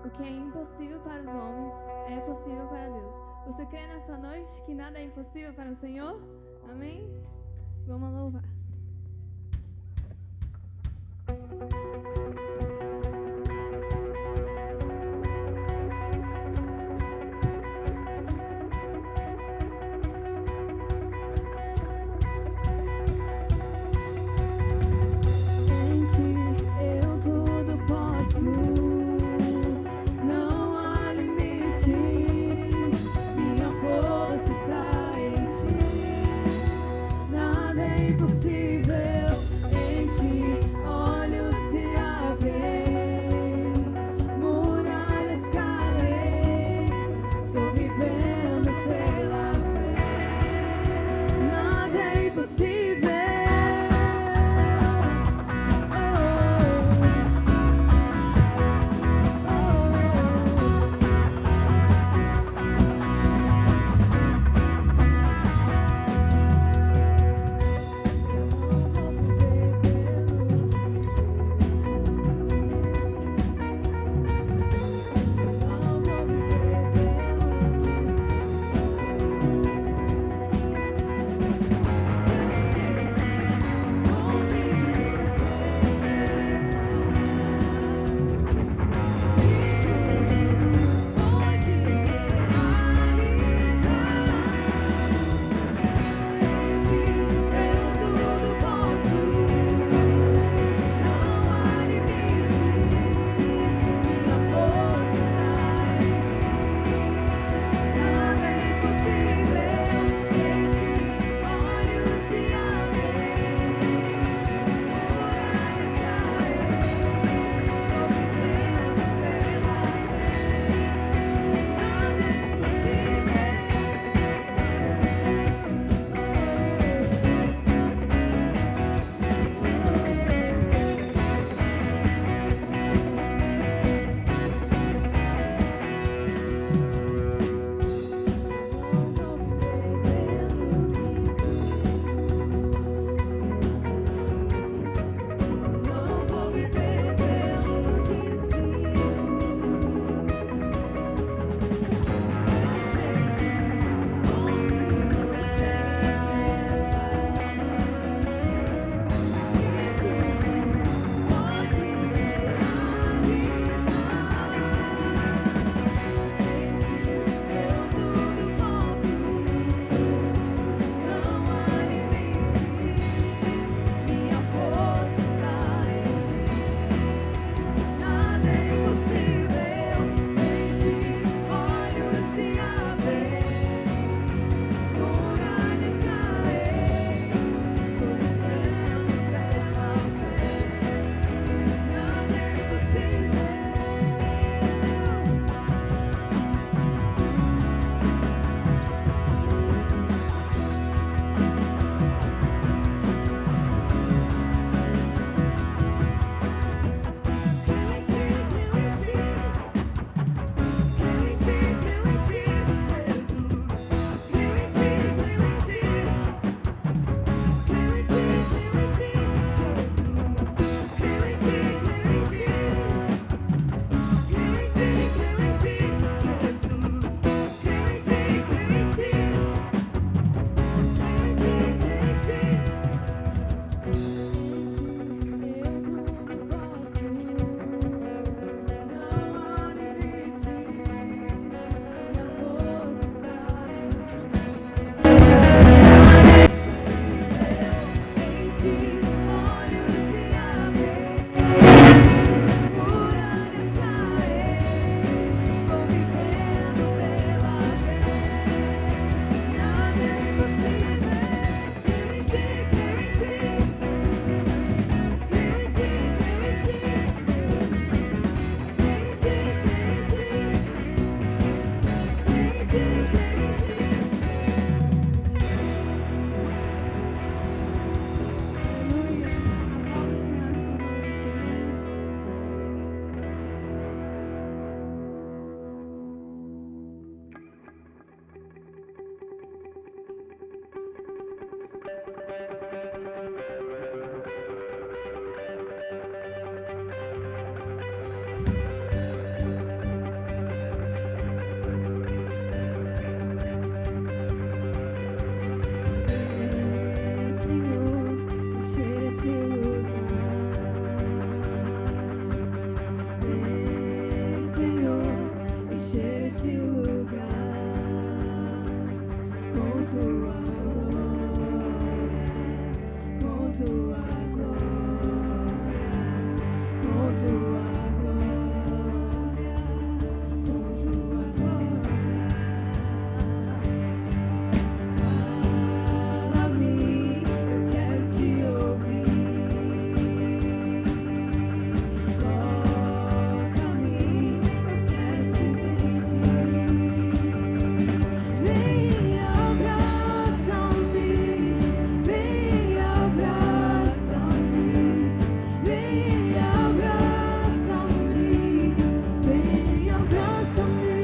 O que é impossível para os homens é possível para Deus. Você crê nessa noite que nada é impossível para o Senhor? Amém? Vamos louvar. Minha força está em ti. Nada é impossível. encher este lugar com tua glória, com tua glória, com tua glória, com tua glória. Fala-me, eu quero te ouvir. Toca-me, eu quero te sentir. Vem abraça-me, vem abraça-me, vem abraça-me, vem abraça-me.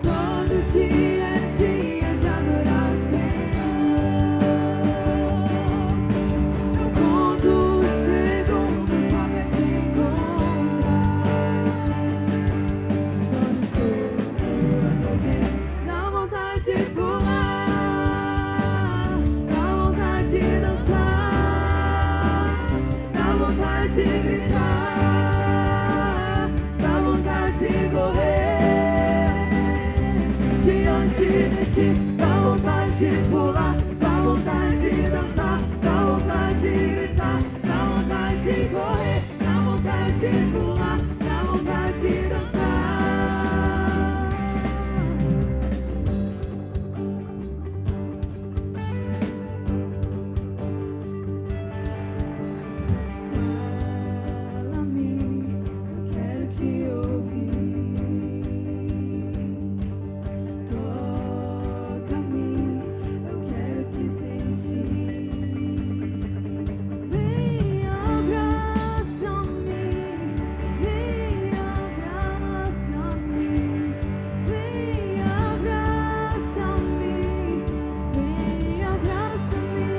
Todo dia é dia de adorar o Senhor. Eu conto os segundos só pra te encontrar. Quando estou em sua presença, dá vontade de pular, dá vontade de dançar, dá vontade de gritar, dá vontade de correr diante de ti, dá vontade de pular, dá vontade de dançar, dá vontade de gritar, dá vontade de correr, dá vontade de pular, dá vontade de dançar. Fala-me, eu quero te ouvir. Toca-me, eu quero te sentir. Vem abraça-me, vem abraça-me, vem abraça-me, vem abraça-me.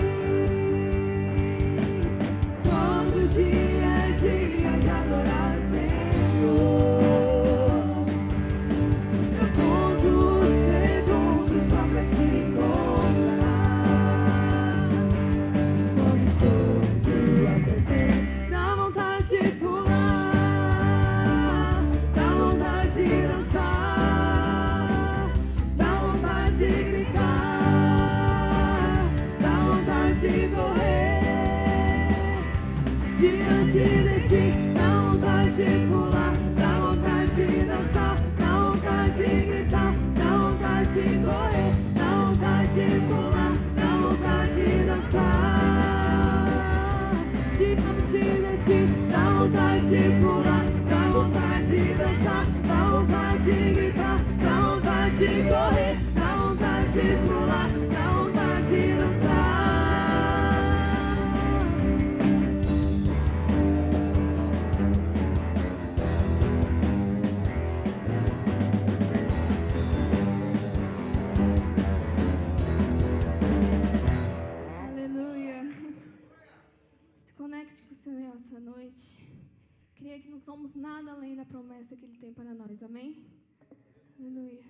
Todo dia é dia de adorar o Senhor. Eu conto os segundos só pra te encontrar. Quando estou em tua presença, dá vontade de pular, dá vontade de dançar, dá vontade de gritar, dá vontade de correr diante de ti, dá vontade de pular, dá vontade de dançar, dá vontade de gritar, dá vontade de correr, dá vontade de pular, dá vontade de dançar diante de ti, dá vontade de pular, dá vontade de dançar, dá vontade de gritar, dá vontade de correr, dá vontade de pular, dá vontade de dançar. Aleluia. Se conecte com o Senhor essa noite. Creia que não somos nada além da promessa que Ele tem para nós. Amém? Aleluia.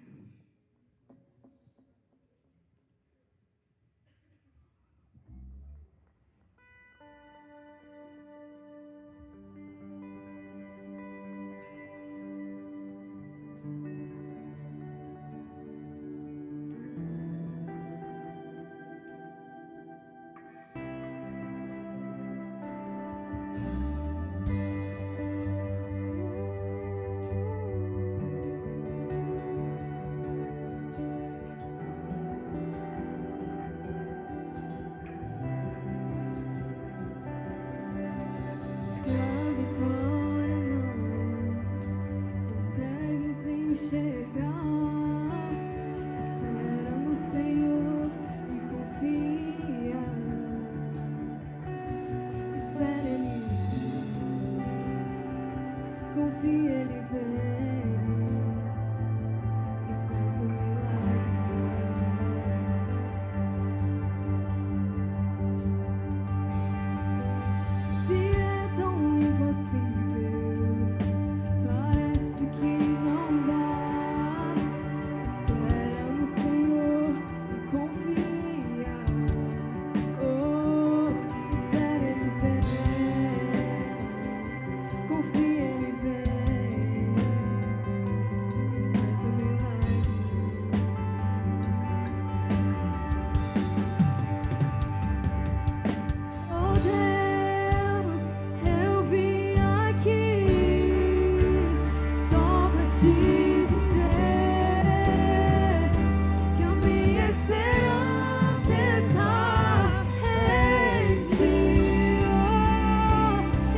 Confia, Ele vem. te dizer que a minha esperança está em ti.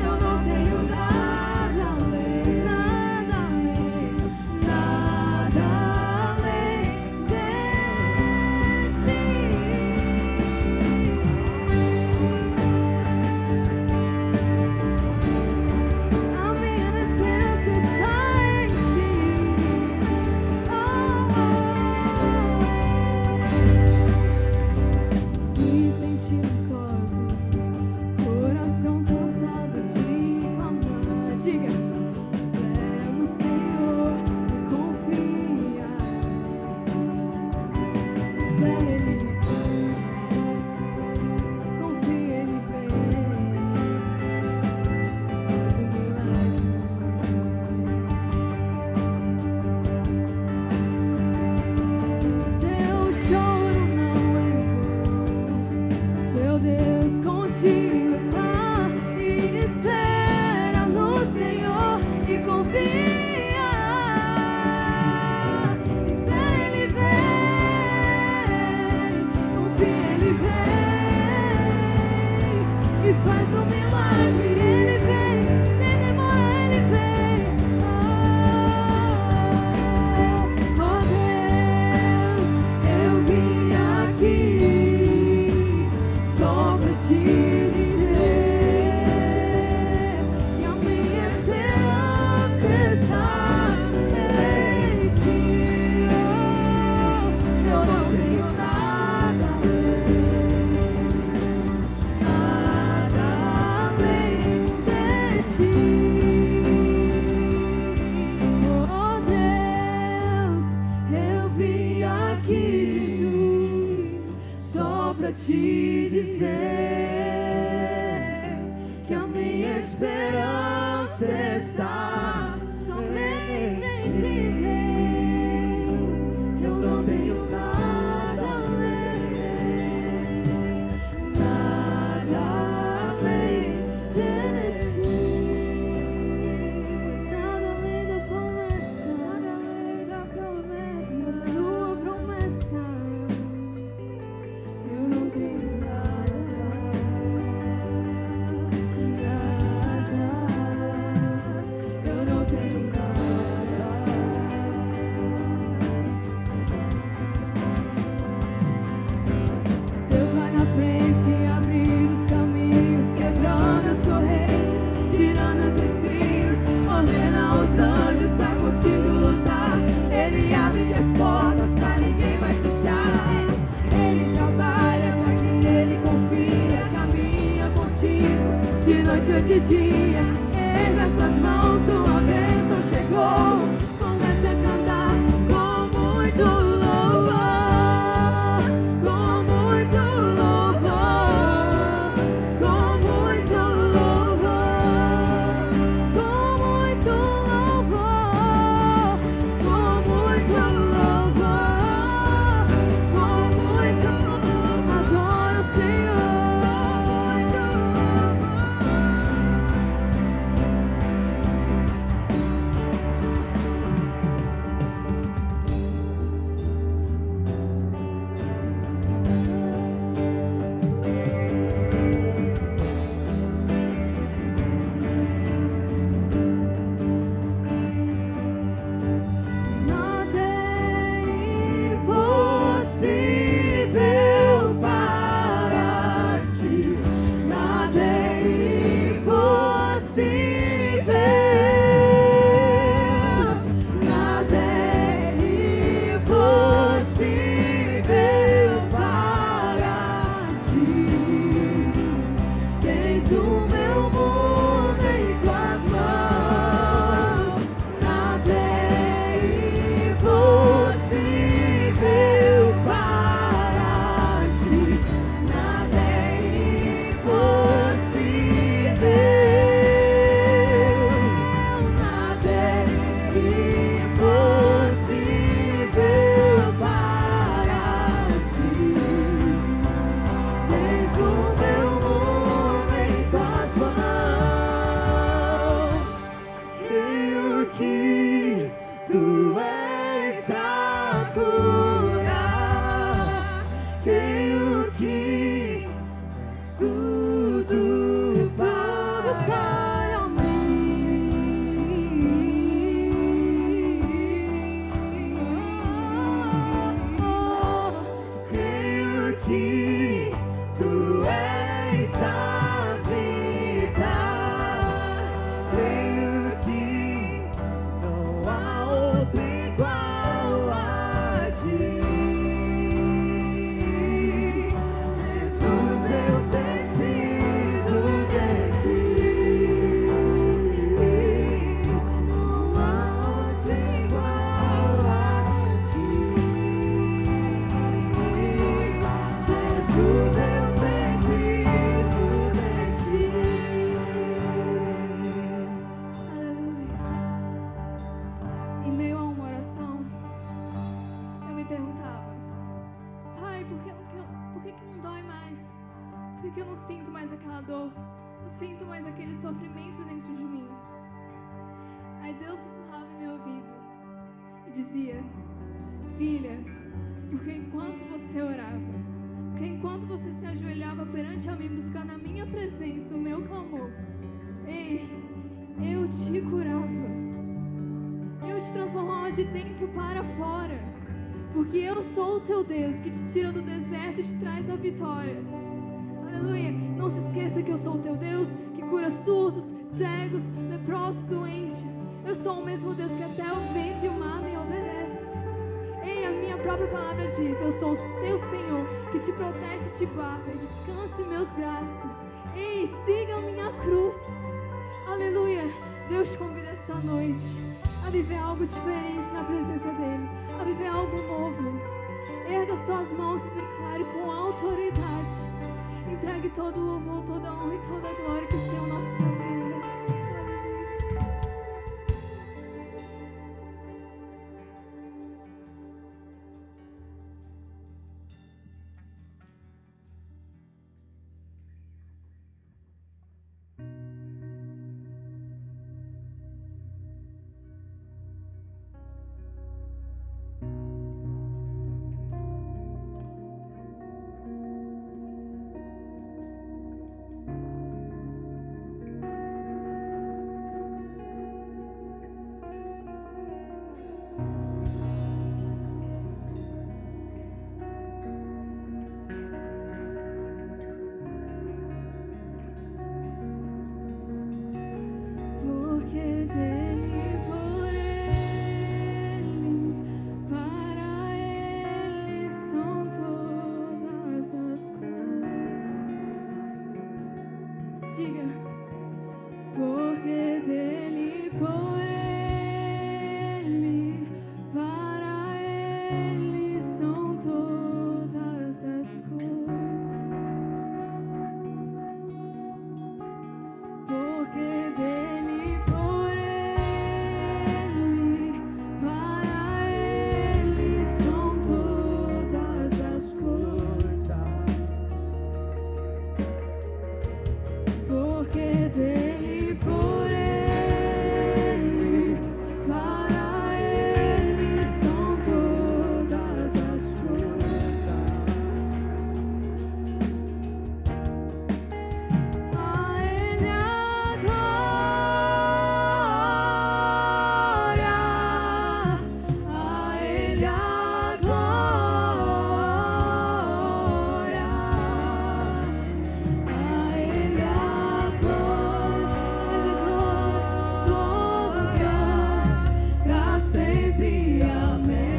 Eu não tenho nada além, nada além, nada além de ti. A minha esperança está em ti. Oh, oh. Se sentir sozinho, coração cansado de clamar, diga: espera no Senhor e confia. Espera Ele vem, confia Ele vem, faz um milagre. Teu choro não é em vão, seu Deus contigo está. E espera no Senhor e confia. Espera Ele vem, confia Ele vem e faz um milagre. Ele vem, sem demora Ele vem. Oh, oh Deus, eu vim aqui só pra te dizer que a minha esperança está em ti. Oh, eu não tenho nada além, nada além de ti. Oh Deus, eu vim aqui, Jesus, só pra te dizer que a minha esperança está somente em ti, Deus. Eu não tenho nada além, nada além de ti. Nada além da promessa, nada além da promessa, da sua promessa. Eu não tenho nada, nada. Eu não tenho nada. Deus vai na frente, abrindo os caminhos, quebrando as correntes, tirando os espinhos, ordena os anjos pra contigo lutar. Ele abre as portas pra ninguém mais fechar. Ele trabalha pra quem nele confia, caminha contigo de noite ou de dia. Erga suas mãos, sua bênção chegou. Comece a cantar com muito louvor, com muito louvor, com muito louvor, com muito louvor, com muito louvor, com muito adora o Senhor. que eu não sinto mais aquela dor, não sinto mais aquele sofrimento dentro de mim. Aí Deus sussurrava em meu ouvido e dizia: filha, porque enquanto você orava, porque enquanto você se ajoelhava perante a mim, buscando a minha presença, o meu clamor, ei, eu te curava, eu te transformava de dentro para fora, porque eu sou o teu Deus que te tira do deserto e te traz a vitória. Aleluia. Não se esqueça que eu sou o teu Deus que cura surdos, cegos, leprosos, doentes. Eu sou o mesmo Deus que até o vento e o mar me obedece. Ei, a minha própria palavra diz: eu sou o teu Senhor que te protege e te guarda. Descanse em meus braços. Ei, siga a minha cruz. Aleluia. Deus te convida esta noite a viver algo diferente na presença dEle, a viver algo novo. Erga suas mãos e declare com autoridade. Entregue todo o louvor, toda a honra e toda a glória que o Senhor nosso Deus merece. Pra sempre, amém.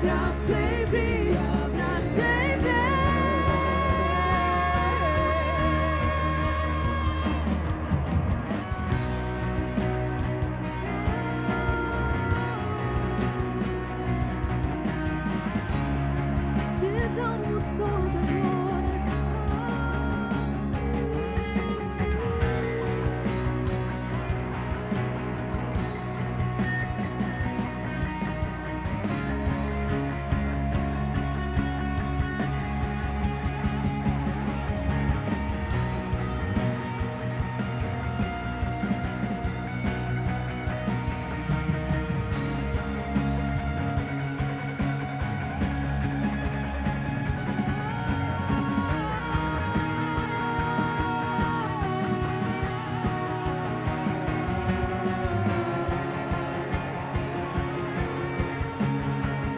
pra sempre, pra sempre. Te damos toda a glória.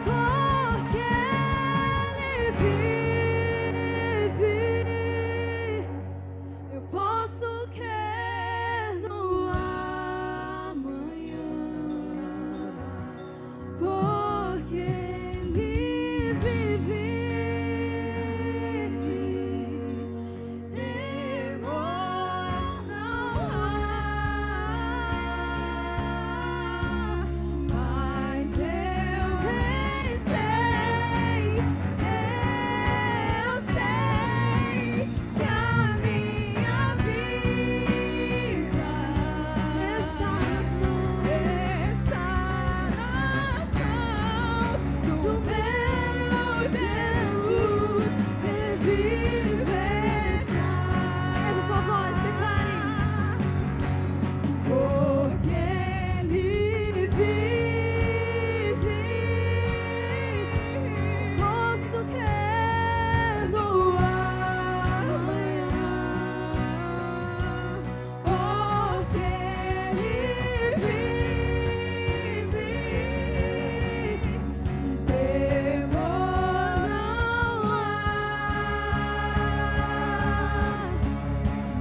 Porque Ele vive, eu posso crer no amanhã. Porque Ele vive, temor não há. Mas eu bem sei que a minha vida está nas mãos do meu Jesus que viverá. Ergue sua voz, declare. Porque Ele vive, posso crer no amanhã. Porque Ele vive, temor não há.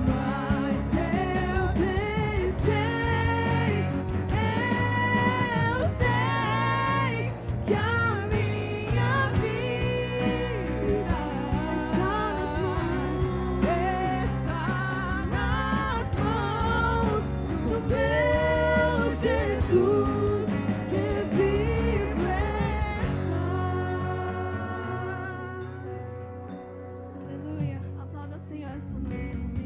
Mas eu bem sei que a minha vida está nas mãos do meu Jesus que vive Aleluia. Aplauda o Senhor esta noite.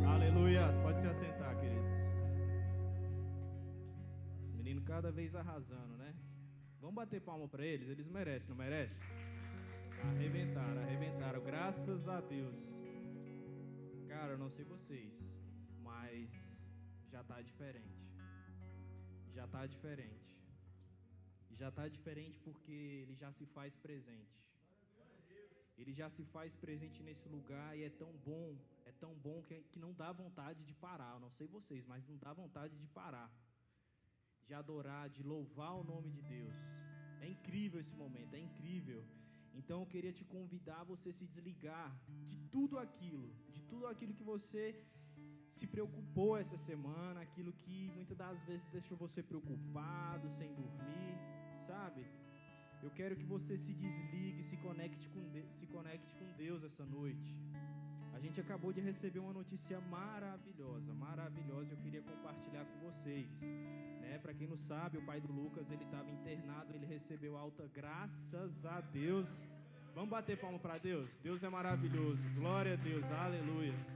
Aleluia! Pode se assentar, queridos. Os meninos cada vez arrasando, né? Vamos bater palma pra eles? Eles merecem, não merecem? Arrebentaram, arrebentaram. Graças a Deus. Cara, eu não sei vocês, mas já tá diferente. Já tá diferente. Já tá diferente porque ele já se faz presente. Ele já se faz presente nesse lugar e é tão bom que não dá vontade de parar. Eu não sei vocês, mas não dá vontade de parar, de adorar, de louvar o nome de Deus. É incrível esse momento, é incrível. Então eu queria te convidar a você se desligar de tudo aquilo que você se preocupou essa semana, aquilo que muitas das vezes deixou você preocupado, sem dormir, sabe? Eu quero que você se desligue, se conecte com Deus essa noite. A gente acabou de receber uma notícia maravilhosa, eu queria compartilhar com vocês, né? Para quem não sabe, o pai do Lucas, ele estava internado, ele recebeu alta, graças a Deus. Vamos bater palma para Deus? Deus é maravilhoso, glória a Deus, aleluias.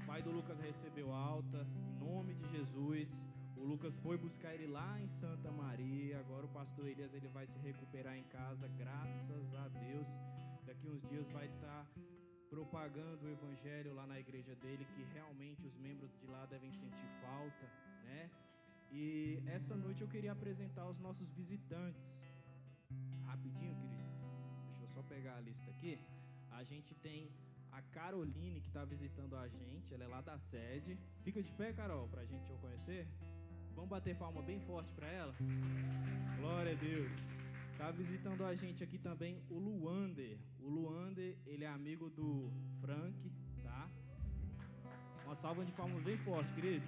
O pai do Lucas recebeu alta, em nome de Jesus. O Lucas foi buscar ele lá em Santa Maria. Agora o pastor Elias, ele vai se recuperar em casa, graças a Deus. Daqui uns dias vai estar propagando o evangelho lá na igreja dele, que realmente os membros de lá devem sentir falta, né? E essa noite eu queria apresentar os nossos visitantes. Rapidinho, queridos. Deixa eu só pegar a lista aqui. A gente tem a Caroline, que está visitando a gente. Ela é lá da sede. Fica de pé, Carol, pra gente conhecer. Vamos bater palma bem forte para ela? Glória a Deus. Tá visitando a gente aqui também o Luander. O Luander, ele é amigo do Frank, tá? Um Uma salva de palmas bem forte, queridos.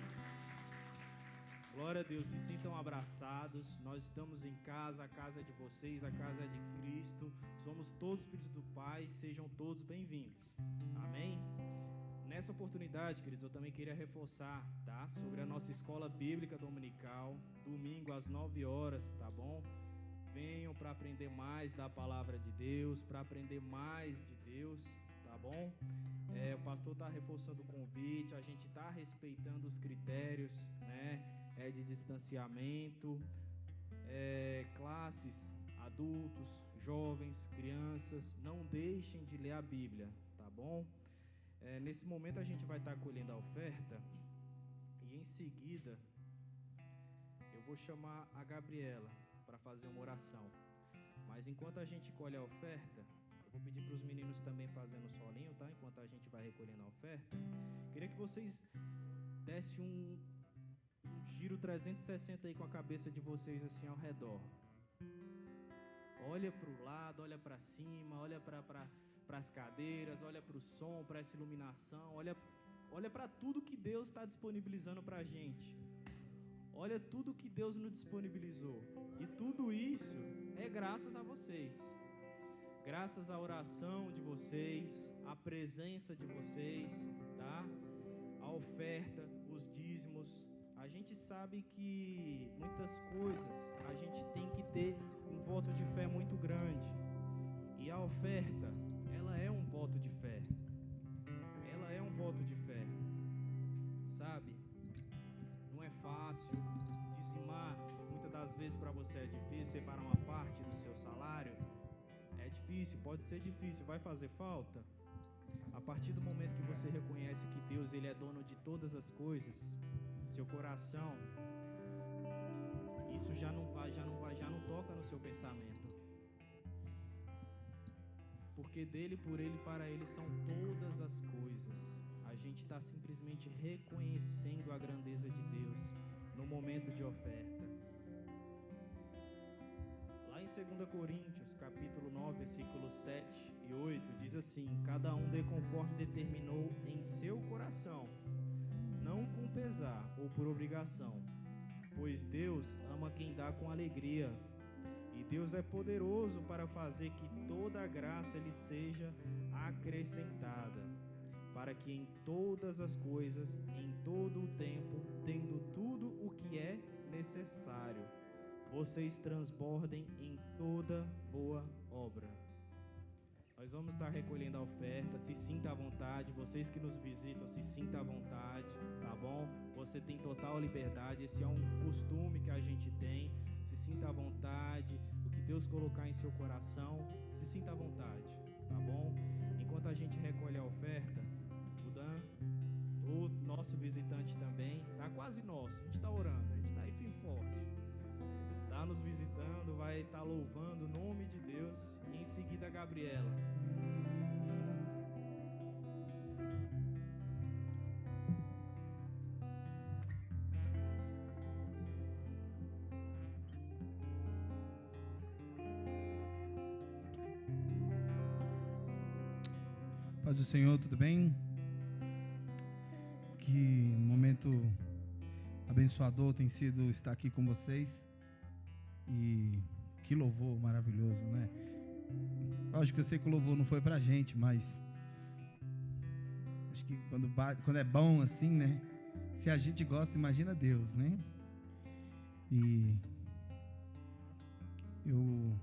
Glória a Deus, se sintam abraçados. Nós estamos em casa, a casa é de vocês, a casa é de Cristo. Somos todos filhos do Pai, sejam todos bem-vindos. Amém? Nessa oportunidade, queridos, eu também queria reforçar, tá? Sobre a nossa escola bíblica dominical, domingo às 9 horas, tá bom? Venham para aprender mais da palavra de Deus, para aprender mais de Deus, tá bom? O pastor está reforçando o convite, a gente está respeitando os critérios, né? De distanciamento, classes, adultos, jovens, crianças, não deixem de ler a Bíblia, tá bom? Nesse momento a gente vai estar colhendo a oferta e em seguida eu vou chamar a Gabriela para fazer uma oração. Mas enquanto a gente colhe a oferta, eu vou pedir para os meninos também fazendo o solinho, tá? Enquanto a gente vai recolhendo a oferta, queria que vocês dessem um giro 360 aí com a cabeça de vocês assim ao redor. Olha para o lado, olha para cima, olha para as cadeiras, olha para o som, para essa iluminação, olha para tudo que Deus está disponibilizando para a gente. Olha tudo que Deus nos disponibilizou. E tudo isso é graças a vocês. Graças à oração de vocês, à presença de vocês, tá? A oferta, os dízimos. A gente sabe que muitas coisas a gente tem que ter um voto de fé muito grande. E a oferta, ela é um voto de fé. Ela é um voto de fé. Sabe? Não é fácil. Dizimar, muitas das vezes para você é difícil. Separar uma parte do seu salário é difícil, pode ser difícil. Vai fazer falta? A partir do momento que você reconhece que Deus, Ele é dono de todas as coisas, seu coração, isso já não toca no seu pensamento. Porque dele, por ele, para ele são todas as coisas. A gente está simplesmente reconhecendo a grandeza de Deus no momento de oferta. Lá em 2 Coríntios, capítulo 9, versículos 7 e 8, diz assim: cada um dê conforme determinou em seu coração, não com pesar ou por obrigação, pois Deus ama quem dá com alegria. E Deus é poderoso para fazer que toda a graça lhe seja acrescentada, para que em todas as coisas, em todo o tempo, tendo tudo o que é necessário, vocês transbordem em toda boa obra. Nós vamos estar recolhendo a oferta, se sinta à vontade. Vocês que nos visitam, se sinta à vontade, tá bom? Você tem total liberdade, esse é um costume que a gente tem. Se sinta à vontade, o que Deus colocar em seu coração, se sinta à vontade, tá bom? Enquanto a gente recolhe a oferta, o Dan, o nosso visitante também, tá quase nosso, a gente tá orando, a gente tá aí firme forte. Tá nos visitando, vai estar louvando o nome de Deus. E em seguida a Gabriela. Paz do Senhor, tudo bem? Que momento abençoador tem sido estar aqui com vocês. E que louvor maravilhoso, né? Lógico que eu sei que o louvor não foi pra gente, mas acho que quando é bom assim, né? Se a gente gosta, imagina Deus, né? E eu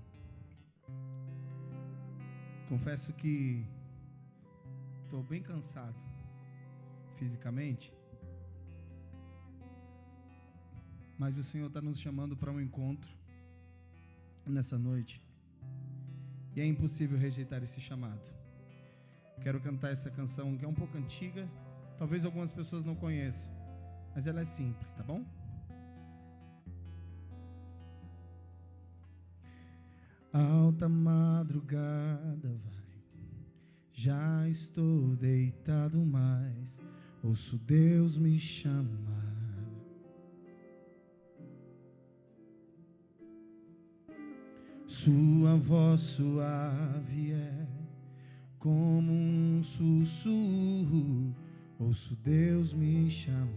confesso que estou bem cansado fisicamente, mas o Senhor está nos chamando para um encontro nessa noite, e é impossível rejeitar esse chamado. Quero cantar essa canção que é um pouco antiga, talvez algumas pessoas não conheçam, mas ela é simples, tá bom? Alta madrugada vai, já estou deitado, mas ouço Deus me chamar. Sua voz suave é como um sussurro, ouço Deus me chamar.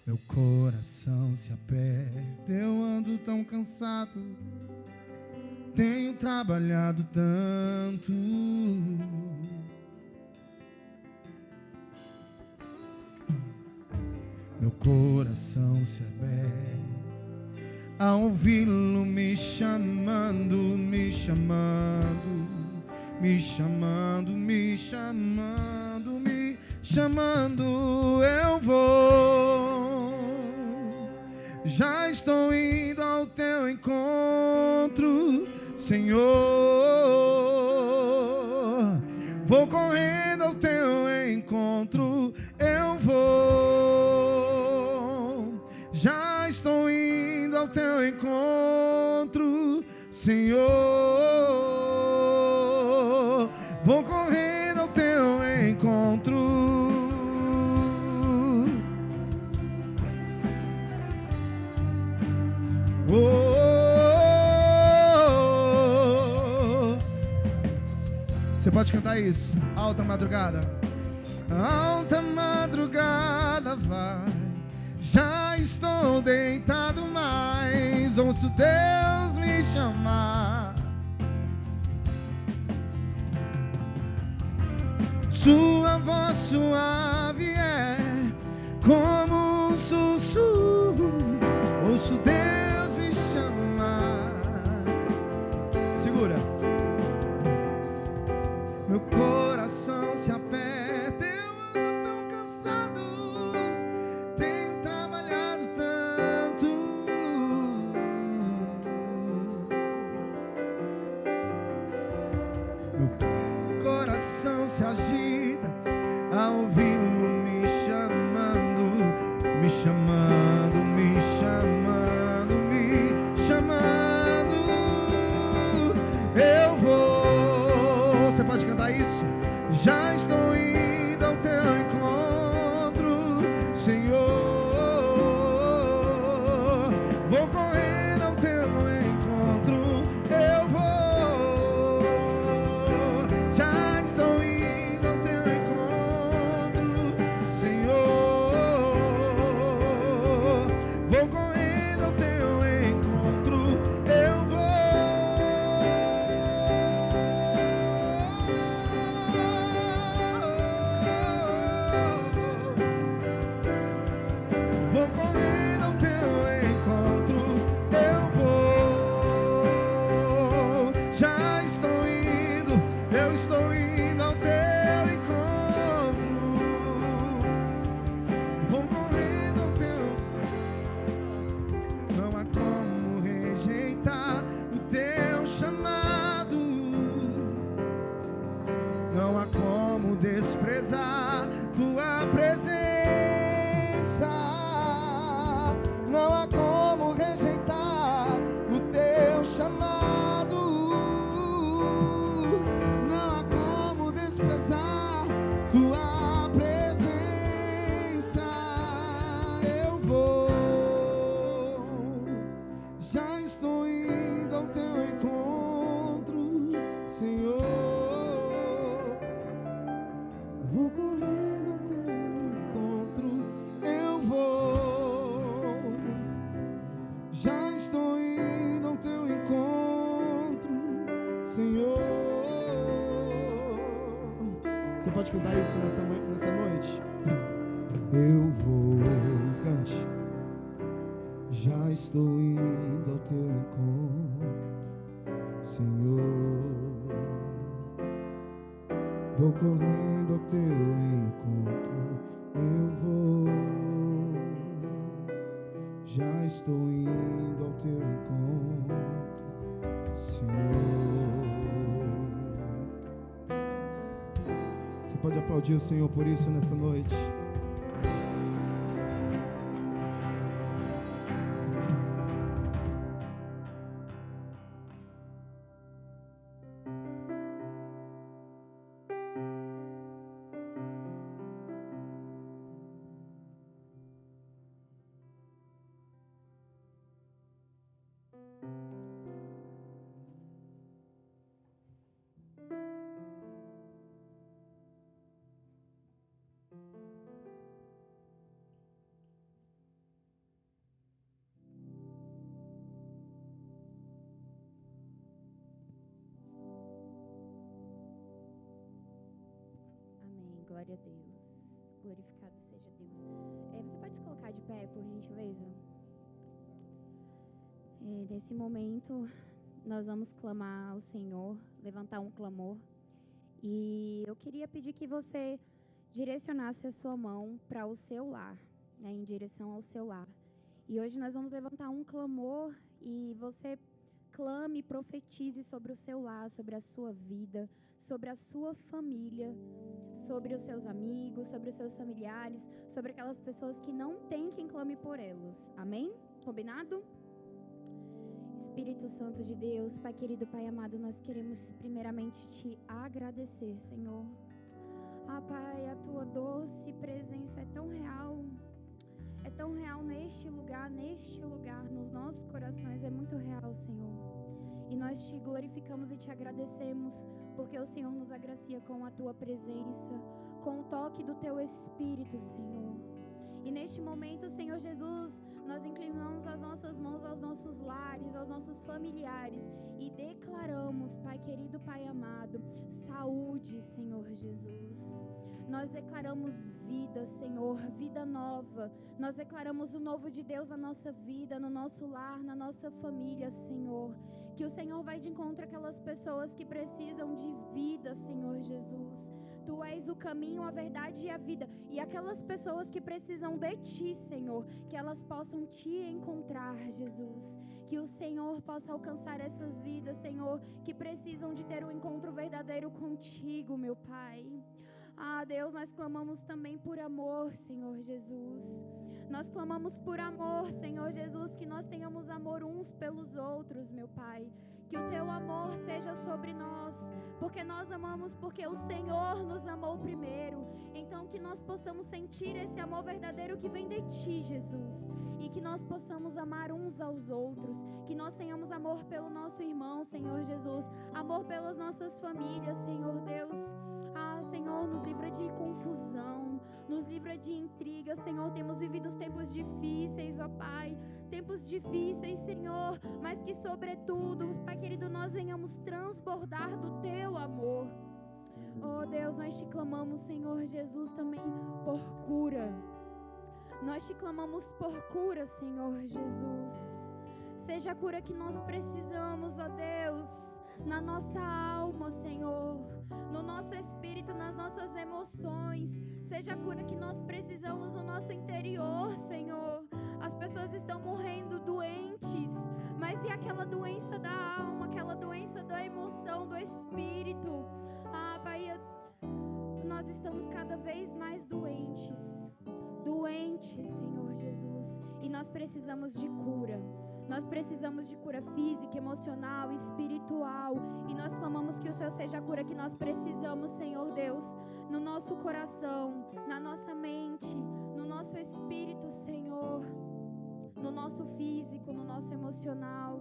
Meu coração se aperta, eu ando tão cansado, tenho trabalhado tanto. Meu coração se aberta ao ouvi-lo me chamando, me chamando, me chamando, me chamando, me chamando. Eu vou, já estou indo ao teu encontro, Senhor. Vou correndo ao teu encontro, eu vou, já estou indo ao teu encontro, Senhor. Vou correndo ao teu encontro. Você pode cantar isso? Alta madrugada. Alta madrugada vai, já estou deitado, mas ouço Deus me chamar. Sua voz suave é como um sussurro, ouço Deus me chamar. Segura. Meu coração se aperta, eu ando tão cansado, tenho trabalhado tanto. Meu coração se agita ao ouvi-lo me chamando, me chamando, me chamando, me chamando. Eu vou. Você pode cantar isso? Já estou indo ao teu encontro, Senhor. Vou correndo ao teu encontro, eu vou. Já estou indo ao teu encontro, Senhor. Vou correndo ao teu encontro, eu vou. Vou correndo ao teu encontro, eu vou. Já estou indo, eu estou indo ao teu encontro. Vou correndo ao teu. Não há como rejeitar o teu chamado, não há como desprezar tua presença. Não há como rejeitar o teu chamado, não há como desprezar tua presença. Eu vou, já estou indo ao teu encontro, Senhor. Vou correndo ao teu encontro, eu vou. Já estou indo ao teu encontro, Senhor. Você pode cantar isso nessa noite? Eu vou, cante. Já estou indo ao teu encontro, Senhor. Vou correndo ao teu encontro, eu vou. Já estou indo ao teu encontro, Senhor. Você pode aplaudir o Senhor por isso nessa noite? Glória a Deus. Glorificado seja Deus. Você pode se colocar de pé, por gentileza? Nesse momento, nós vamos clamar ao Senhor, levantar um clamor. E eu queria pedir que você direcionasse a sua mão para o seu lar, né, em direção ao seu lar. E hoje nós vamos levantar um clamor e você clame e profetize sobre o seu lar, sobre a sua vida, sobre a sua família, sobre os seus amigos, sobre os seus familiares, sobre aquelas pessoas que não têm quem clame por elas. Amém? Combinado? Espírito Santo de Deus, Pai querido, Pai amado, nós queremos primeiramente Te agradecer, Senhor. Pai, a Tua doce presença é tão real neste lugar, nos nossos corações, é muito real, Senhor. E nós Te glorificamos e Te agradecemos, porque o Senhor nos agracia com a Tua presença, com o toque do Teu Espírito, Senhor. E neste momento, Senhor Jesus, nós inclinamos as nossas mãos aos nossos lares, aos nossos familiares e declaramos, Pai querido, Pai amado, saúde, Senhor Jesus. Nós declaramos vida, Senhor, vida nova. Nós declaramos o novo de Deus na nossa vida, no nosso lar, na nossa família, Senhor. Que o Senhor vai de encontro àquelas pessoas que precisam de vida, Senhor Jesus. Tu és o caminho, a verdade e a vida. E aquelas pessoas que precisam de Ti, Senhor, que elas possam Te encontrar, Jesus. Que o Senhor possa alcançar essas vidas, Senhor, que precisam de ter um encontro verdadeiro contigo, meu Pai. Deus, nós clamamos também por amor, Senhor Jesus. Nós clamamos por amor, Senhor Jesus, que nós tenhamos amor uns pelos outros, meu Pai. Que o Teu amor seja sobre nós, porque nós amamos porque o Senhor nos amou primeiro. Então que nós possamos sentir esse amor verdadeiro que vem de Ti, Jesus. E que nós possamos amar uns aos outros. Que nós tenhamos amor pelo nosso irmão, Senhor Jesus. Amor pelas nossas famílias, Senhor Deus. Senhor, nos livra de confusão, nos livra de intriga, Senhor. Temos vivido os tempos difíceis, ó Pai, tempos difíceis, Senhor, mas que sobretudo, Pai querido, nós venhamos transbordar do Teu amor. Oh Deus, nós Te clamamos, Senhor Jesus, também por cura. Nós Te clamamos por cura, Senhor Jesus. Seja a cura que nós precisamos, ó Deus, na nossa alma, Senhor, no nosso espírito, nas nossas emoções. Seja a cura que nós precisamos no nosso interior, Senhor. As pessoas estão morrendo doentes, mas e aquela doença da alma, aquela doença da emoção, do espírito? Pai, nós estamos cada vez mais doentes, Senhor Jesus, e nós precisamos de cura. Nós precisamos de cura física, emocional, espiritual. E nós clamamos que o Senhor seja a cura que nós precisamos, Senhor Deus, no nosso coração, na nossa mente, no nosso espírito, Senhor, no nosso físico, no nosso emocional.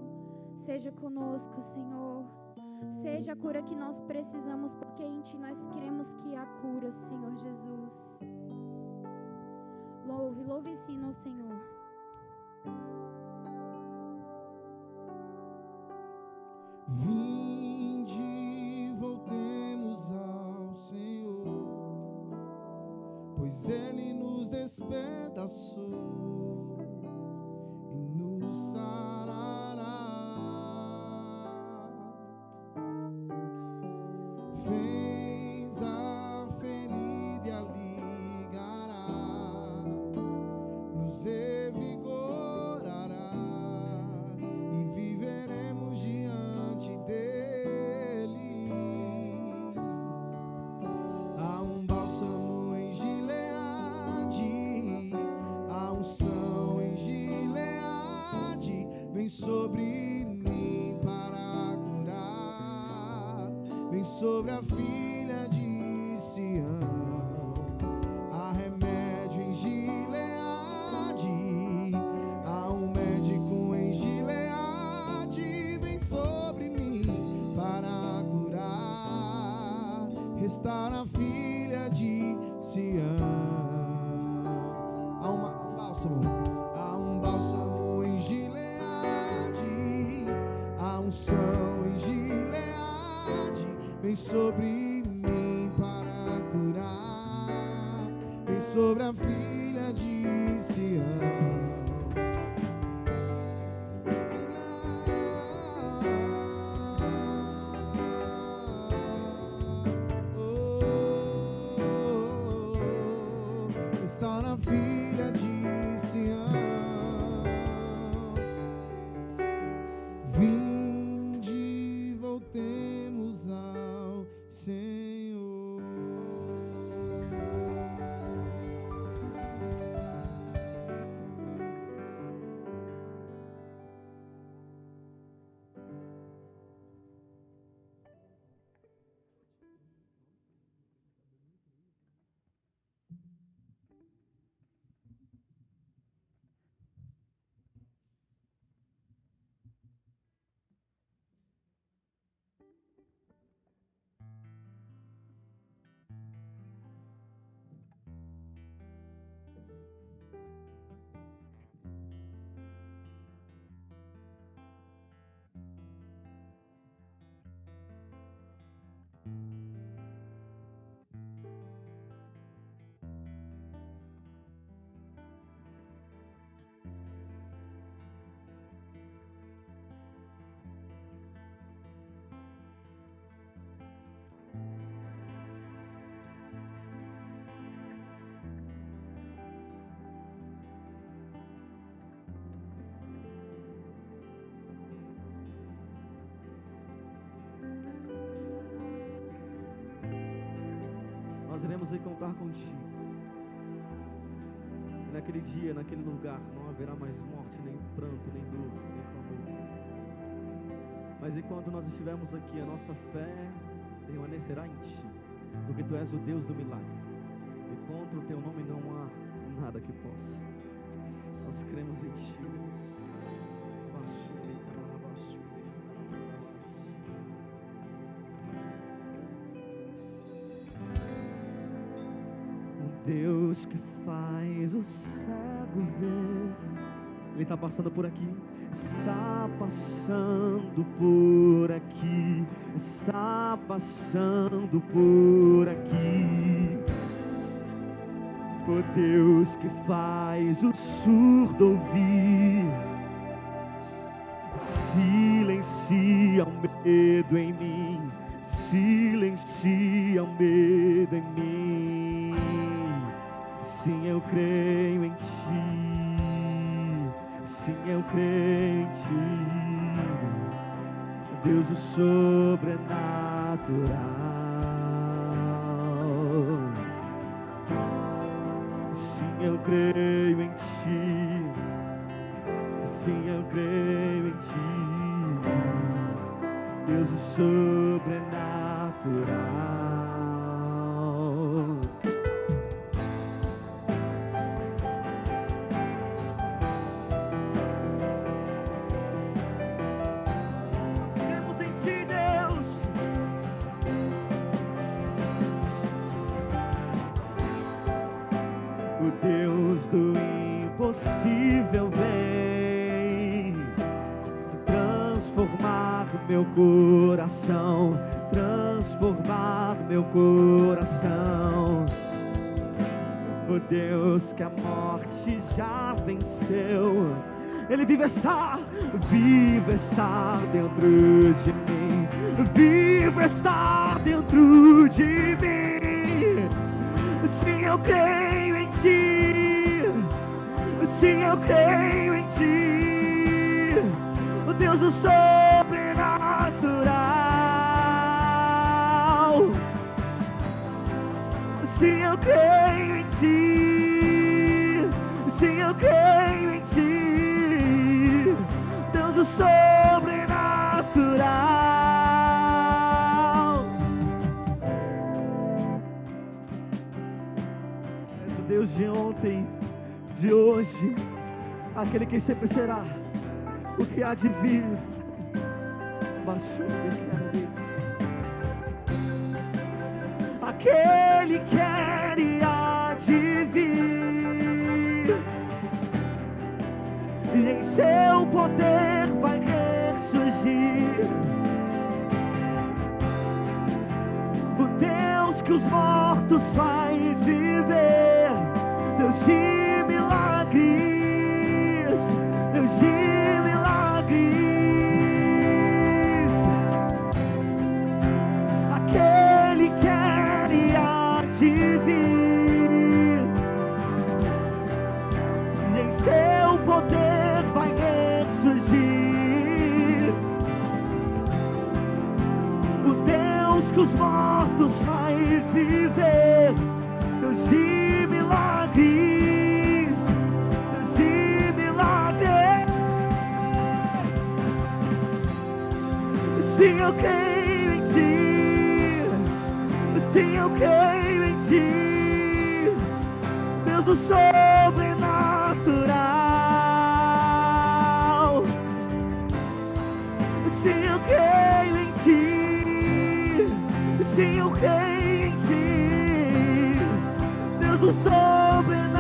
Seja conosco, Senhor. Seja a cura que nós precisamos, porque em Ti nós queremos que há cura, Senhor Jesus. Louve e ensina o Senhor. Vinde, voltemos ao Senhor, pois Ele nos despedaçou e nos sarará. Fez a ferida e a ligará, nos revigorará e viveremos diante dele. Há um bálsamo em Gileade, a unção em Gileade vem sobre mim para curar, vem sobre a filha de Sião. Há remédio em Gileade, há um médico em Gileade, vem sobre mim para curar, restar a filha de Sião. Há um bálsamo em Gileade, a unção em Gileade vem sobre mim para curar, sobre a filha de Sião. Está na filha de Sião. Vinde, voltemos ao Senhor. Nós iremos encontrar contigo. E naquele dia, naquele lugar, não haverá mais morte, nem pranto, nem dor, nem clamor. Mas enquanto nós estivermos aqui, a nossa fé permanecerá em ti, porque tu és o Deus do milagre. E contra o teu nome não há nada que possa. Nós cremos em ti, Deus. Deus que faz o cego ver. Ele está passando por aqui. Está passando por aqui. Está passando por aqui. O Deus que faz o surdo ouvir. Silencia o medo em mim. Silencia o medo em mim. Sim, eu creio em ti. Sim, eu creio em ti. Deus o sobrenatural. Sim, eu creio em ti. Sim, eu creio em ti. Deus o sobrenatural. Deus do impossível vem transformar meu coração, transformar meu coração. O Deus que a morte já venceu, Ele vive está dentro de mim, vive está dentro de mim. Sim, eu creio em ti. Sim, eu creio em ti. O Deus do sobrenatural. Sim, eu creio em ti. Sim, eu creio em ti. Deus do sobrenatural. Deus de ontem, de hoje, aquele que sempre será, o que há de vir. Aquele que era e há de vir, e em seu poder vai ressurgir. O Deus que os mortos faz viver, Deus de milagres, Deus de milagres, aquele que era e há de vir, e em seu poder vai ressurgir, o Deus que os mortos faz viver, Deus de milagres, Deus de milagres. Sim, eu creio em ti, sim, eu creio em ti, Deus do sobrenatural. Sim, eu creio em ti, sim, eu creio em ti, Deus do sobrenatural.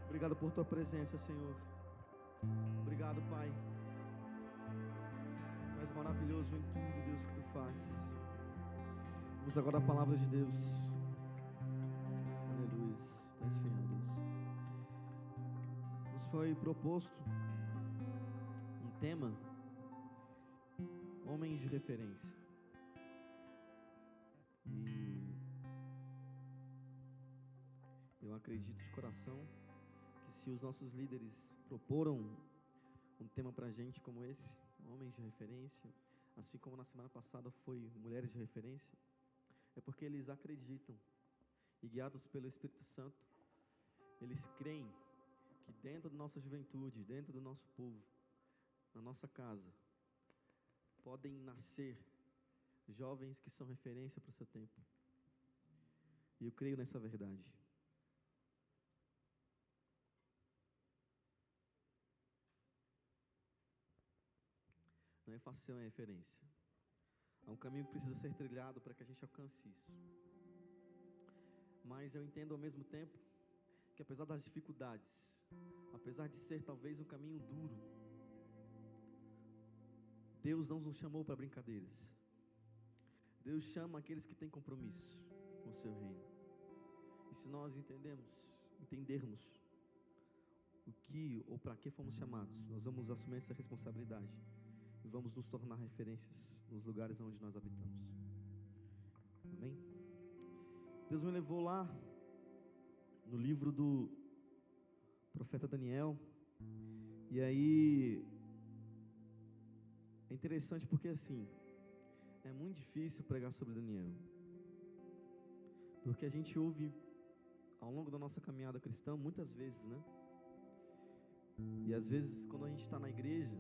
Obrigado por tua presença, Senhor. Obrigado, Pai. Tu és maravilhoso em tudo, Deus, que tu faz. Vamos agora a palavra de Deus. Aleluia. Tu és fiel, Deus. Nos foi proposto um tema: homens de referência. E eu acredito de coração que se os nossos líderes proporam um tema para a gente como esse, homens de referência, assim como na semana passada foi mulheres de referência, é porque eles acreditam e, guiados pelo Espírito Santo, eles creem que dentro da nossa juventude, dentro do nosso povo, na nossa casa, podem nascer jovens que são referência para o seu tempo. E eu creio nessa verdade. Não é fácil ser uma referência. Há um caminho que precisa ser trilhado para que a gente alcance isso. Mas eu entendo ao mesmo tempo que, apesar das dificuldades, apesar de ser talvez um caminho duro, Deus não nos chamou para brincadeiras. Deus chama aqueles que têm compromisso com o seu reino. E se nós entendermos o que ou para que fomos chamados, nós vamos assumir essa responsabilidade e vamos nos tornar referências nos lugares onde nós habitamos. Amém? Deus me levou lá no livro do profeta Daniel. E aí é interessante porque assim, é muito difícil pregar sobre Daniel, porque a gente ouve ao longo da nossa caminhada cristã muitas vezes, né? E às vezes quando a gente está na igreja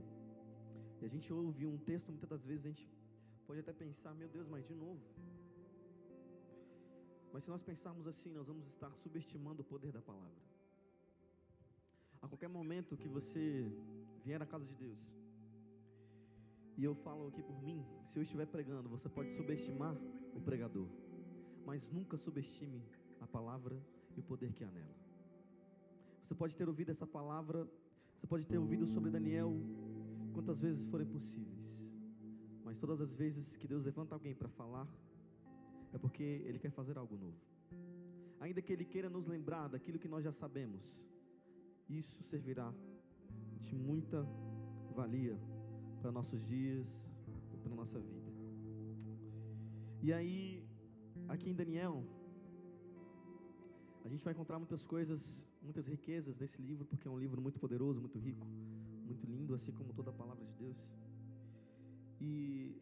e a gente ouve um texto, muitas das vezes a gente pode até pensar: meu Deus, mas de novo. Mas se nós pensarmos assim, nós vamos estar subestimando o poder da palavra. A qualquer momento que você vier à casa de Deus, e eu falo aqui por mim, se eu estiver pregando, você pode subestimar o pregador, mas nunca subestime a palavra e o poder que há nela. Você pode ter ouvido essa palavra, você pode ter ouvido sobre Daniel quantas vezes forem possíveis, mas todas as vezes que Deus levanta alguém para falar, é porque Ele quer fazer algo novo. Ainda que Ele queira nos lembrar daquilo que nós já sabemos, isso servirá de muita valia para nossos dias, para nossa vida. E aí, aqui em Daniel, a gente vai encontrar muitas coisas, muitas riquezas nesse livro, porque é um livro muito poderoso, muito rico, muito lindo, assim como toda a palavra de Deus. E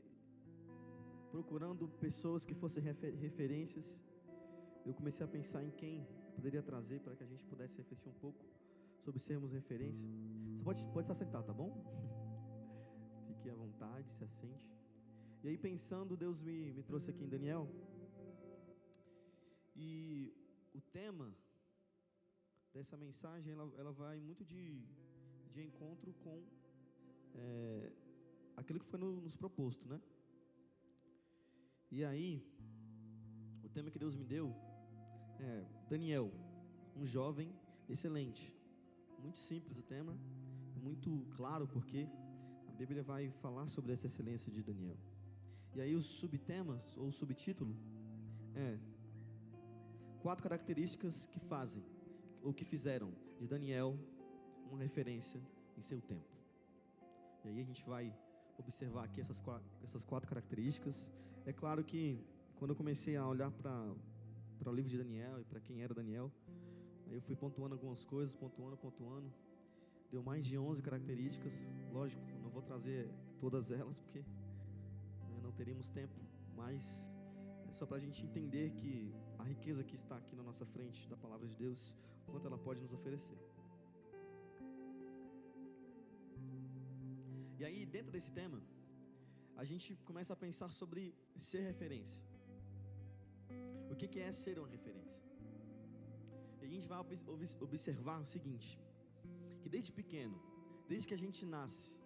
procurando pessoas que fossem referências, eu comecei a pensar em quem poderia trazer para que a gente pudesse refletir um pouco sobre sermos referência. Você pode se assentar, tá bom? Fique à vontade, se assente. E aí, pensando, Deus me trouxe aqui em Daniel. E o tema dessa mensagem, ela vai muito de encontro com aquilo que foi nos proposto, né? E aí, o tema que Deus me deu é Daniel, um jovem excelente. Muito simples o tema, muito claro, porque a Bíblia vai falar sobre essa excelência de Daniel. E aí os subtemas, ou subtítulo, 4 características que fazem, ou que fizeram de Daniel uma referência em seu tempo. E aí a gente vai observar aqui essas 4 características. É claro que quando eu comecei a olhar para o livro de Daniel e para quem era Daniel, aí eu fui pontuando algumas coisas, pontuando. Deu mais de 11 características. Lógico, não vou trazer todas elas, porque não teríamos tempo, mas é só para a gente entender que a riqueza que está aqui na nossa frente da palavra de Deus, o quanto ela pode nos oferecer. E aí, dentro desse tema, a gente começa a pensar sobre ser referência. O que é ser uma referência? E a gente vai observar o seguinte, que desde pequeno, desde que a gente nasce,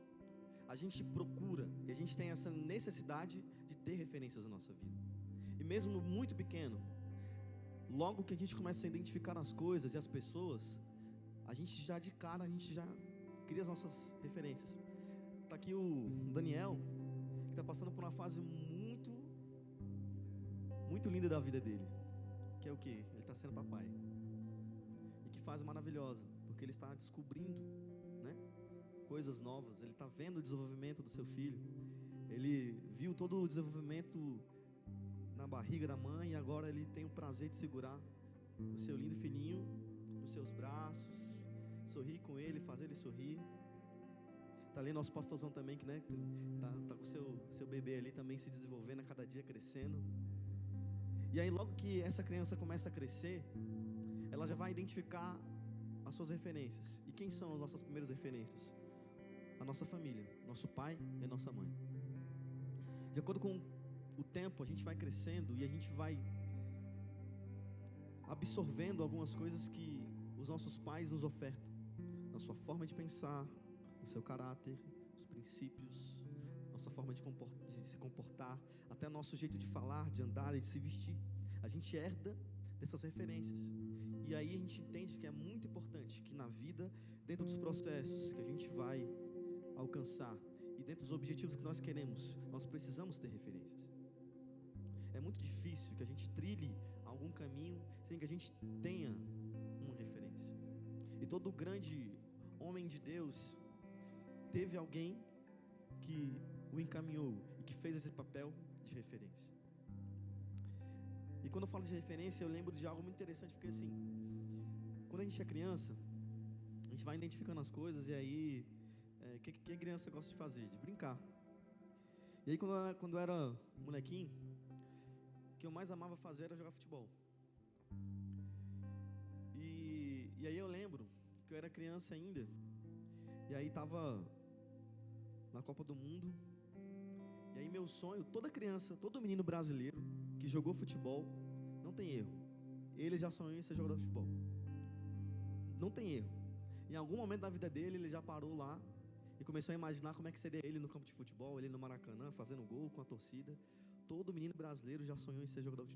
a gente procura e a gente tem essa necessidade de ter referências na nossa vida. E mesmo muito pequeno, logo que a gente começa a identificar as coisas e as pessoas, a gente já de cara, a gente já cria as nossas referências. Está aqui o Daniel, que está passando por uma fase muito linda da vida dele, que é o quê? Ele está sendo papai. E que fase maravilhosa, porque ele está descobrindo, né, coisas novas. Ele está vendo o desenvolvimento do seu filho. Ele viu todo o desenvolvimento na barriga da mãe, e agora ele tem o prazer de segurar o seu lindo filhinho nos seus braços, sorrir com ele, fazer ele sorrir. Tá ali nosso pastorzão também, que, né, tá com o seu bebê ali também se desenvolvendo a cada dia, crescendo. E aí logo que essa criança começa a crescer, ela já vai identificar as suas referências. E quem são as nossas primeiras referências? A nossa família, nosso pai e a nossa mãe. De acordo com o tempo, a gente vai crescendo e a gente vai absorvendo algumas coisas que os nossos pais nos ofertam, na sua forma de pensar, no seu caráter, os princípios, nossa forma de se comportar, até nosso jeito de falar, de andar e de se vestir. A gente herda dessas referências. E aí a gente entende que é muito importante que na vida, dentro dos processos que a gente vai alcançar e dentro dos objetivos que nós queremos, nós precisamos ter referências. É muito difícil que a gente trilhe algum caminho sem que a gente tenha uma referência. E todo grande homem de Deus teve alguém que o encaminhou e que fez esse papel de referência. E quando eu falo de referência, eu lembro de algo muito interessante, porque assim, quando a gente é criança, a gente vai identificando as coisas, e aí, o que a criança gosta de fazer? De brincar. E aí, quando eu era molequinho, o que eu mais amava fazer era jogar futebol. E aí eu lembro que eu era criança ainda, e aí estava na Copa do Mundo, e aí meu sonho, toda criança, todo menino brasileiro que jogou futebol, não tem erro, ele já sonhou em ser jogador de futebol. Não tem erro. Em algum momento da vida dele, ele já parou lá e começou a imaginar como é que seria ele no campo de futebol, ele no Maracanã, fazendo gol com a torcida. Todo menino brasileiro já sonhou em ser jogador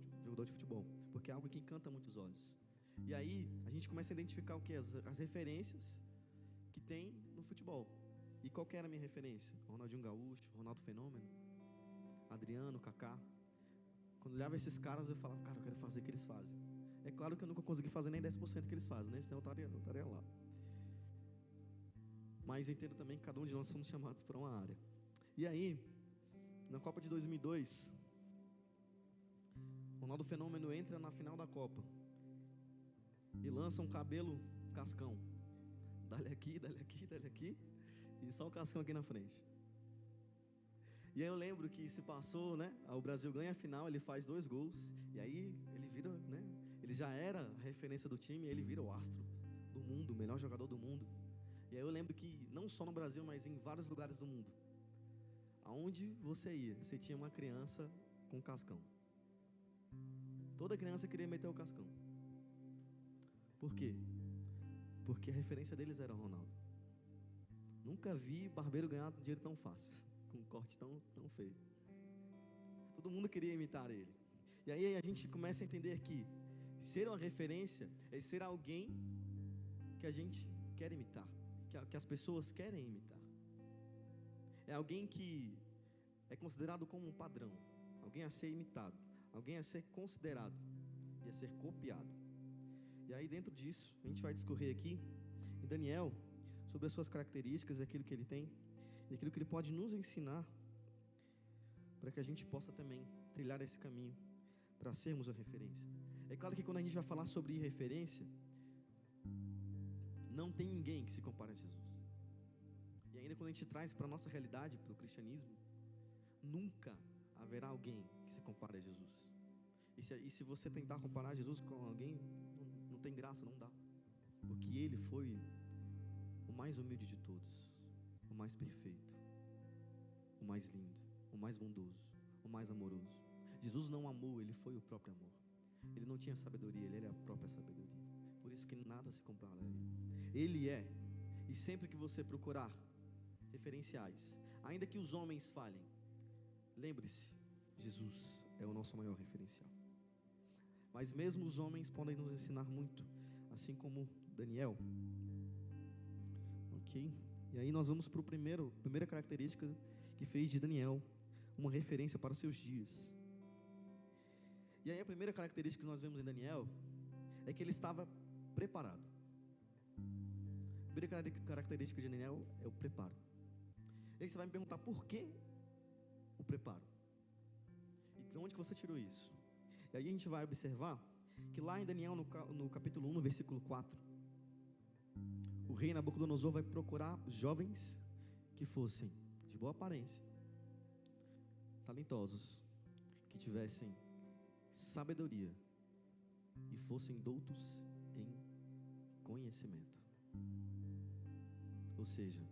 de futebol, porque é algo que encanta muitos olhos. E aí, a gente começa a identificar o que? As referências que tem no futebol. E qual que era a minha referência? Ronaldinho Gaúcho, Ronaldo Fenômeno, Adriano, Kaká. Quando eu olhava esses caras, eu falava, cara, eu quero fazer o que eles fazem. É claro que eu nunca consegui fazer nem 10% que eles fazem, né? Senão eu estaria lá. Mas eu entendo também que cada um de nós somos chamados para uma área. E aí, na Copa de 2002, Ronaldo Fenômeno entra na final da Copa e lança um cabelo cascão. Dá-lhe aqui, dá-lhe aqui, dá-lhe aqui, e só o cascão aqui na frente. E aí eu lembro que se passou, né? O Brasil ganha a final, ele faz 2 gols, e aí ele vira, né? Ele já era a referência do time, ele vira o astro do mundo, o melhor jogador do mundo. E aí eu lembro que não só no Brasil, mas em vários lugares do mundo, aonde você ia, você tinha uma criança com cascão. Toda criança queria meter o cascão. Por quê? Porque a referência deles era o Ronaldo. Nunca vi barbeiro ganhar dinheiro tão fácil, com um corte tão feio. Todo mundo queria imitar ele. E aí a gente começa a entender que ser uma referência é ser alguém que a gente quer imitar, que as pessoas querem imitar. É alguém que é considerado como um padrão, alguém a ser imitado, alguém a ser considerado e a ser copiado. E aí dentro disso, a gente vai discorrer aqui em Daniel sobre as suas características, aquilo que ele tem e aquilo que ele pode nos ensinar para que a gente possa também trilhar esse caminho para sermos a referência. É claro que quando a gente vai falar sobre referência, não tem ninguém que se compare a Jesus. E ainda quando a gente traz para a nossa realidade, para o cristianismo, nunca haverá alguém que se compare a Jesus. E se você tentar comparar Jesus com alguém, não tem graça, não dá. Porque ele foi o mais humilde de todos, o mais perfeito, o mais lindo, o mais bondoso, o mais amoroso. Jesus não amou, ele foi o próprio amor. Ele não tinha sabedoria, ele era a própria sabedoria. Por isso que nada se compara a ele. Ele é, e sempre que você procurar referenciais, ainda que os homens falhem, lembre-se, Jesus é o nosso maior referencial. Mas mesmo os homens podem nos ensinar muito, assim como Daniel. Ok? E aí nós vamos para a primeira característica que fez de Daniel uma referência para os seus dias. E aí a primeira característica que nós vemos em Daniel é que ele estava preparado. A primeira característica de Daniel é o preparo. E aí você vai me perguntar por que o preparo? E de onde que você tirou isso? E aí a gente vai observar que lá em Daniel, no capítulo 1, no versículo 4, o rei Nabucodonosor vai procurar jovens que fossem de boa aparência, talentosos, que tivessem sabedoria e fossem doutos em conhecimento. Ou seja,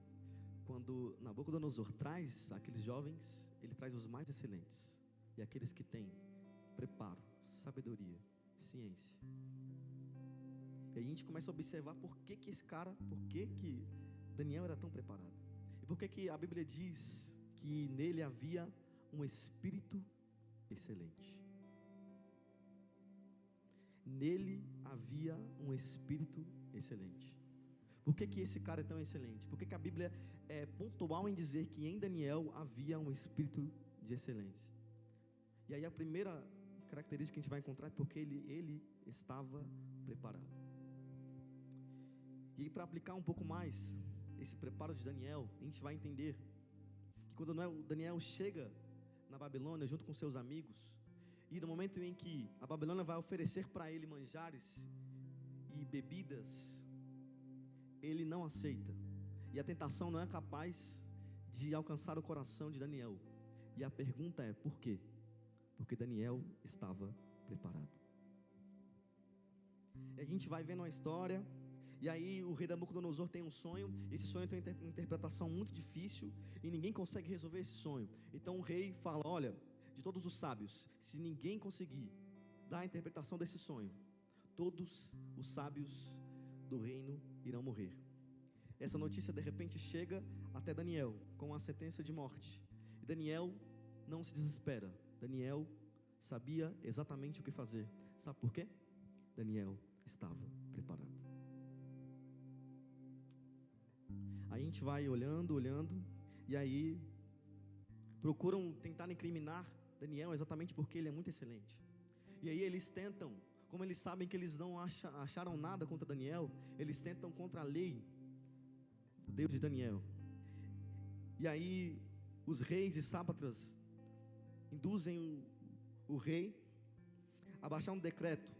quando Nabucodonosor traz aqueles jovens, ele traz os mais excelentes e aqueles que têm preparo, sabedoria, ciência. E a gente começa a observar por que Daniel era tão preparado. E por que a Bíblia diz que nele havia um espírito excelente. Nele havia um espírito excelente. Por que esse cara é tão excelente? Por que a Bíblia é pontual em dizer que em Daniel havia um espírito de excelência? E aí a primeira característica que a gente vai encontrar é porque ele estava preparado. E para aplicar um pouco mais esse preparo de Daniel, a gente vai entender que quando Daniel chega na Babilônia junto com seus amigos, e no momento em que a Babilônia vai oferecer para ele manjares e bebidas, ele não aceita. E a tentação não é capaz de alcançar o coração de Daniel. E a pergunta é, por quê? Porque Daniel estava preparado. E a gente vai vendo a história, e aí o rei Nabucodonosor tem um sonho. Esse sonho tem uma interpretação muito difícil, e ninguém consegue resolver esse sonho. Então o rei fala, olha, de todos os sábios, se ninguém conseguir dar a interpretação desse sonho, todos os sábios do reino irão morrer. Essa notícia de repente chega até Daniel com a sentença de morte. E Daniel não se desespera. Daniel sabia exatamente o que fazer. Sabe por quê? Daniel estava preparado. Aí a gente vai olhando, e aí procuram tentar incriminar Daniel exatamente porque ele é muito excelente. E aí eles tentam, como eles sabem que eles não acharam nada contra Daniel, eles tentam contra a lei do Deus de Daniel. E aí os reis e sátrapas induzem o rei a baixar um decreto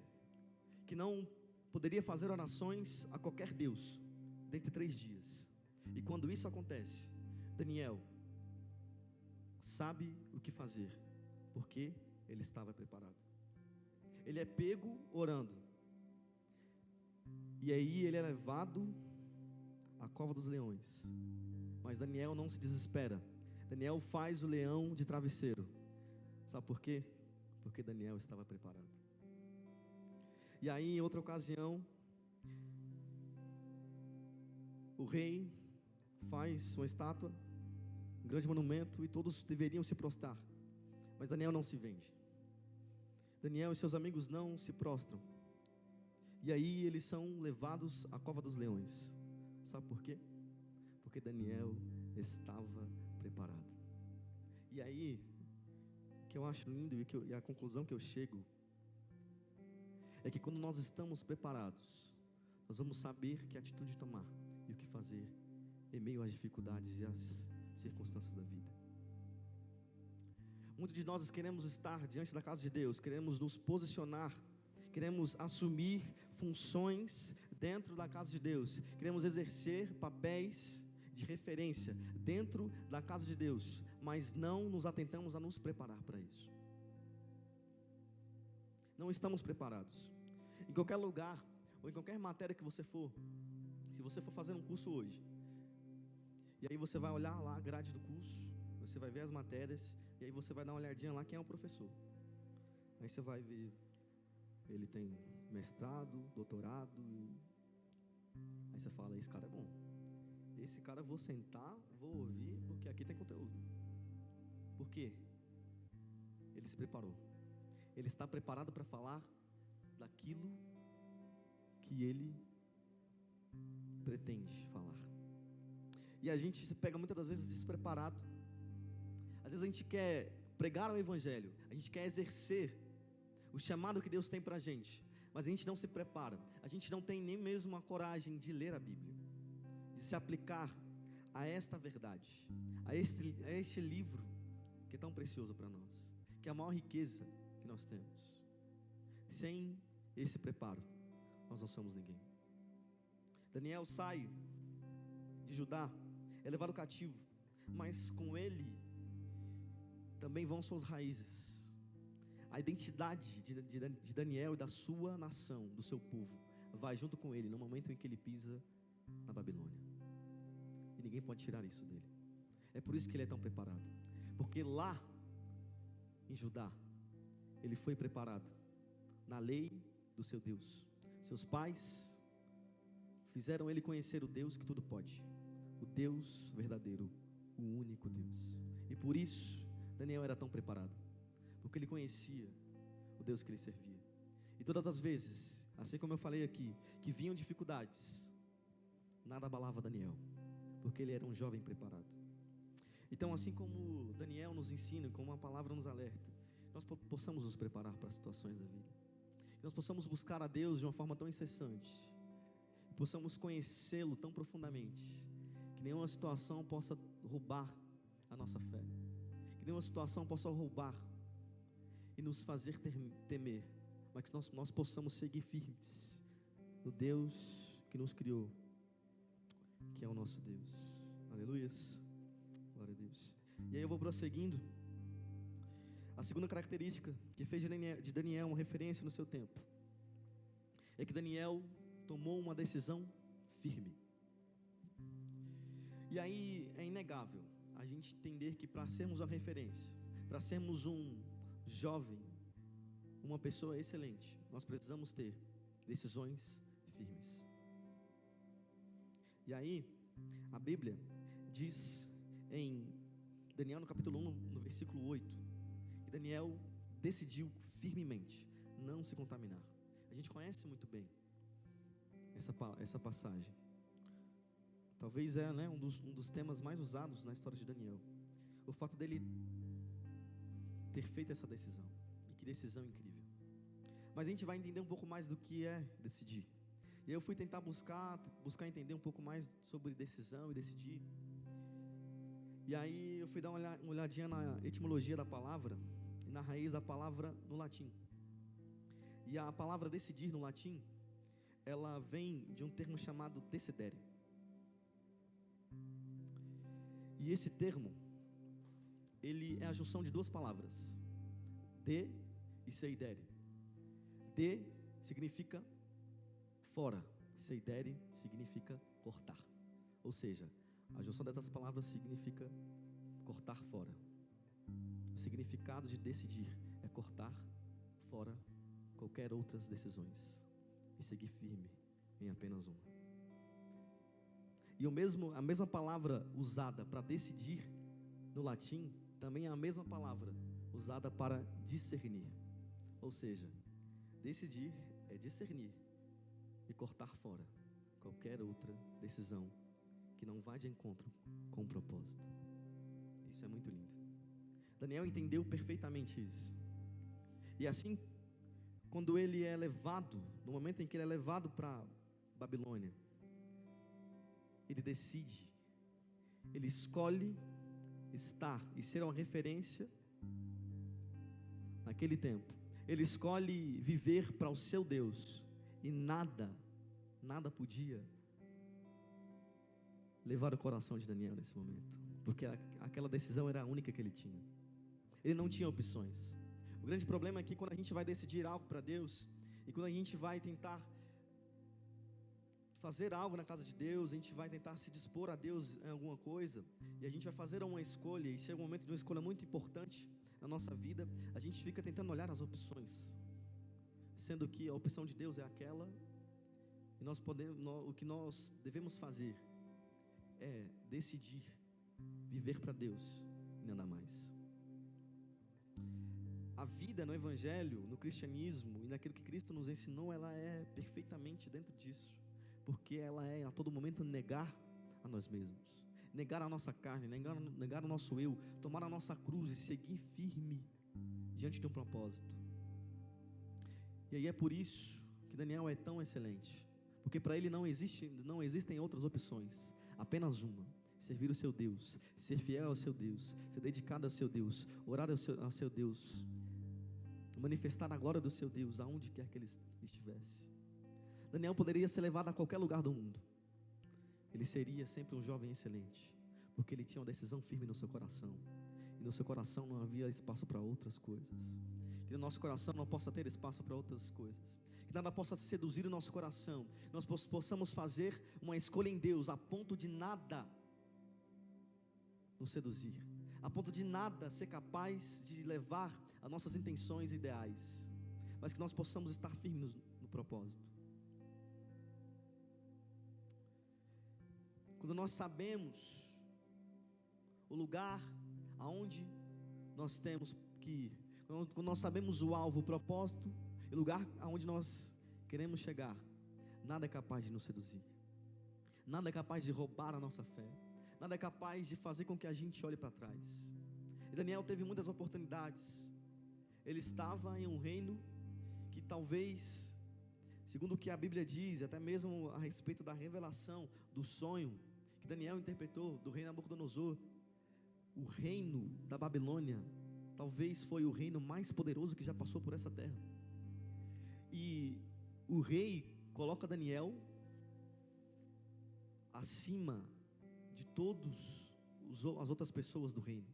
que não poderia fazer orações a qualquer Deus dentre 3 dias. E quando isso acontece, Daniel sabe o que fazer, porque ele estava preparado. Ele é pego orando. E aí ele é levado à cova dos leões. Mas Daniel não se desespera. Daniel faz o leão de travesseiro. Sabe por quê? Porque Daniel estava preparado. E aí, em outra ocasião, o rei faz uma estátua, um grande monumento, e todos deveriam se prostrar. Mas Daniel não se vende. Daniel e seus amigos não se prostram. E aí eles são levados à cova dos leões. Sabe por quê? Porque Daniel estava preparado. E aí, o que eu acho lindo e a conclusão que eu chego é que quando nós estamos preparados, nós vamos saber que atitude tomar e o que fazer em meio às dificuldades e às circunstâncias da vida. Muitos de nós queremos estar diante da casa de Deus, queremos nos posicionar, queremos assumir funções dentro da casa de Deus, queremos exercer papéis de referência dentro da casa de Deus, mas não nos atentamos a nos preparar para isso. Não estamos preparados. Em qualquer lugar, ou em qualquer matéria que você for, se você for fazer um curso hoje, e aí você vai olhar lá a grade do curso, você vai ver as matérias, e aí você vai dar uma olhadinha lá quem é o professor. Aí você vai ver, ele tem mestrado, doutorado, aí você fala, esse cara é bom. Esse cara eu vou sentar, vou ouvir, porque aqui tem conteúdo. Por quê? Ele se preparou. Ele está preparado para falar daquilo que ele pretende falar. E a gente se pega muitas das vezes despreparado. Às vezes a gente quer pregar o evangelho, a gente quer exercer o chamado que Deus tem para a gente, mas a gente não se prepara. A gente não tem nem mesmo a coragem de ler a Bíblia, de se aplicar a esta verdade, a este livro que é tão precioso para nós, que é a maior riqueza que nós temos. Sem esse preparo, nós não somos ninguém. Daniel sai de Judá, é levado cativo, mas com ele também vão suas raízes. A identidade de Daniel e da sua nação, do seu povo, vai junto com ele no momento em que ele pisa na Babilônia. E ninguém pode tirar isso dele. É por isso que ele é tão preparado, porque lá em Judá ele foi preparado na lei do seu Deus. Seus pais fizeram ele conhecer o Deus que tudo pode, o Deus verdadeiro, o único Deus. E por isso Daniel era tão preparado, porque ele conhecia o Deus que ele servia. E todas as vezes, assim como eu falei aqui, que vinham dificuldades, nada abalava Daniel, porque ele era um jovem preparado. Então, assim como Daniel nos ensina, como a palavra nos alerta, nós possamos nos preparar para as situações da vida, que nós possamos buscar a Deus de uma forma tão incessante, que possamos conhecê-lo tão profundamente, que nenhuma situação possa roubar a nossa fé, que nenhuma situação possa roubar e nos fazer temer, mas que nós possamos seguir firmes no Deus que nos criou, que é o nosso Deus. Aleluias, glória a Deus. E aí eu vou prosseguindo. A segunda característica que fez de Daniel uma referência no seu tempo é que Daniel tomou uma decisão firme. E aí é inegável a gente entender que para sermos uma referência, para sermos um jovem, uma pessoa excelente, nós precisamos ter decisões firmes. E aí a Bíblia diz em Daniel no capítulo 1, no versículo 8, que Daniel decidiu firmemente não se contaminar. A gente conhece muito bem essa passagem. Talvez um dos temas mais usados na história de Daniel. O fato dele ter feito essa decisão. E que decisão incrível. Mas a gente vai entender um pouco mais do que é decidir. E eu fui tentar buscar entender um pouco mais sobre decisão e decidir. E aí eu fui dar uma olhadinha na etimologia da palavra e na raiz da palavra no latim. E a palavra decidir no latim, ela vem de um termo chamado decidere. E esse termo, ele é a junção de duas palavras, de e seidere. De significa fora, Seidere significa cortar. Ou seja, a junção dessas palavras significa cortar fora. O significado de decidir é cortar fora qualquer outras decisões e seguir firme em apenas uma. E a mesma palavra usada para decidir no latim também é a mesma palavra usada para discernir. Ou seja, decidir é discernir e cortar fora qualquer outra decisão que não vá de encontro com o propósito. Isso é muito lindo. Daniel entendeu perfeitamente isso. E assim, quando ele é levado, no momento em que ele é levado para Babilônia, ele decide, ele escolhe estar e ser uma referência naquele tempo. Ele escolhe viver para o seu Deus, e nada podia levar o coração de Daniel nesse momento, porque aquela decisão era a única que ele tinha. Ele não tinha opções. O grande problema é que quando a gente vai decidir algo para Deus, e quando a gente vai tentar fazer algo na casa de Deus, a gente vai tentar se dispor a Deus em alguma coisa, e a gente vai fazer uma escolha, e chega um momento de uma escolha muito importante na nossa vida, a gente fica tentando olhar as opções, sendo que a opção de Deus é aquela, e o que nós devemos fazer é decidir viver para Deus e nada mais. A vida no Evangelho, no cristianismo e naquilo que Cristo nos ensinou, ela é perfeitamente dentro disso, porque ela é a todo momento negar a nós mesmos, negar a nossa carne, negar o nosso eu, tomar a nossa cruz e seguir firme diante de um propósito. E aí é por isso que Daniel é tão excelente, porque para ele não existem outras opções, apenas uma: servir o seu Deus, ser fiel ao seu Deus, ser dedicado ao seu Deus, orar ao seu Deus, manifestar a glória do seu Deus aonde quer que ele estivesse. Daniel poderia ser levado a qualquer lugar do mundo, ele seria sempre um jovem excelente, porque ele tinha uma decisão firme no seu coração, e no seu coração não havia espaço para outras coisas. Que no nosso coração não possa ter espaço para outras coisas, que nada possa seduzir o nosso coração, nós possamos fazer uma escolha em Deus, a ponto de nada nos seduzir, a ponto de nada ser capaz de levar as nossas intenções e ideais, mas que nós possamos estar firmes no propósito. Quando nós sabemos o lugar aonde nós temos que ir, quando nós sabemos o alvo, o propósito e o lugar aonde nós queremos chegar, nada é capaz de nos seduzir, nada é capaz de roubar a nossa fé, nada é capaz de fazer com que a gente olhe para trás. E Daniel teve muitas oportunidades. Ele estava em um reino que talvez, segundo o que a Bíblia diz, até mesmo a respeito da revelação do sonho que Daniel interpretou do rei Nabucodonosor, o reino da Babilônia talvez foi o reino mais poderoso que já passou por essa terra. E o rei coloca Daniel acima de todas as outras pessoas do reino.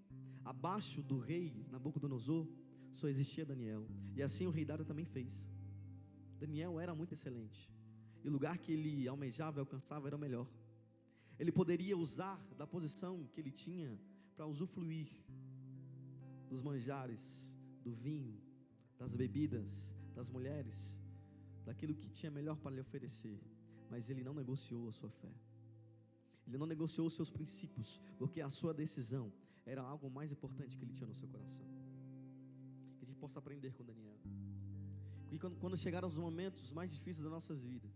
Abaixo do rei Nabucodonosor só existia Daniel, e assim o rei Dário também fez. Daniel era muito excelente, e o lugar que ele almejava e alcançava era o melhor. Ele poderia usar da posição que ele tinha para usufruir dos manjares, do vinho, das bebidas, das mulheres, daquilo que tinha melhor para lhe oferecer, mas ele não negociou a sua fé, ele não negociou os seus princípios, porque a sua decisão era algo mais importante que ele tinha no seu coração. Que a gente possa aprender com Daniel, e quando chegar os momentos mais difíceis da nossa vida,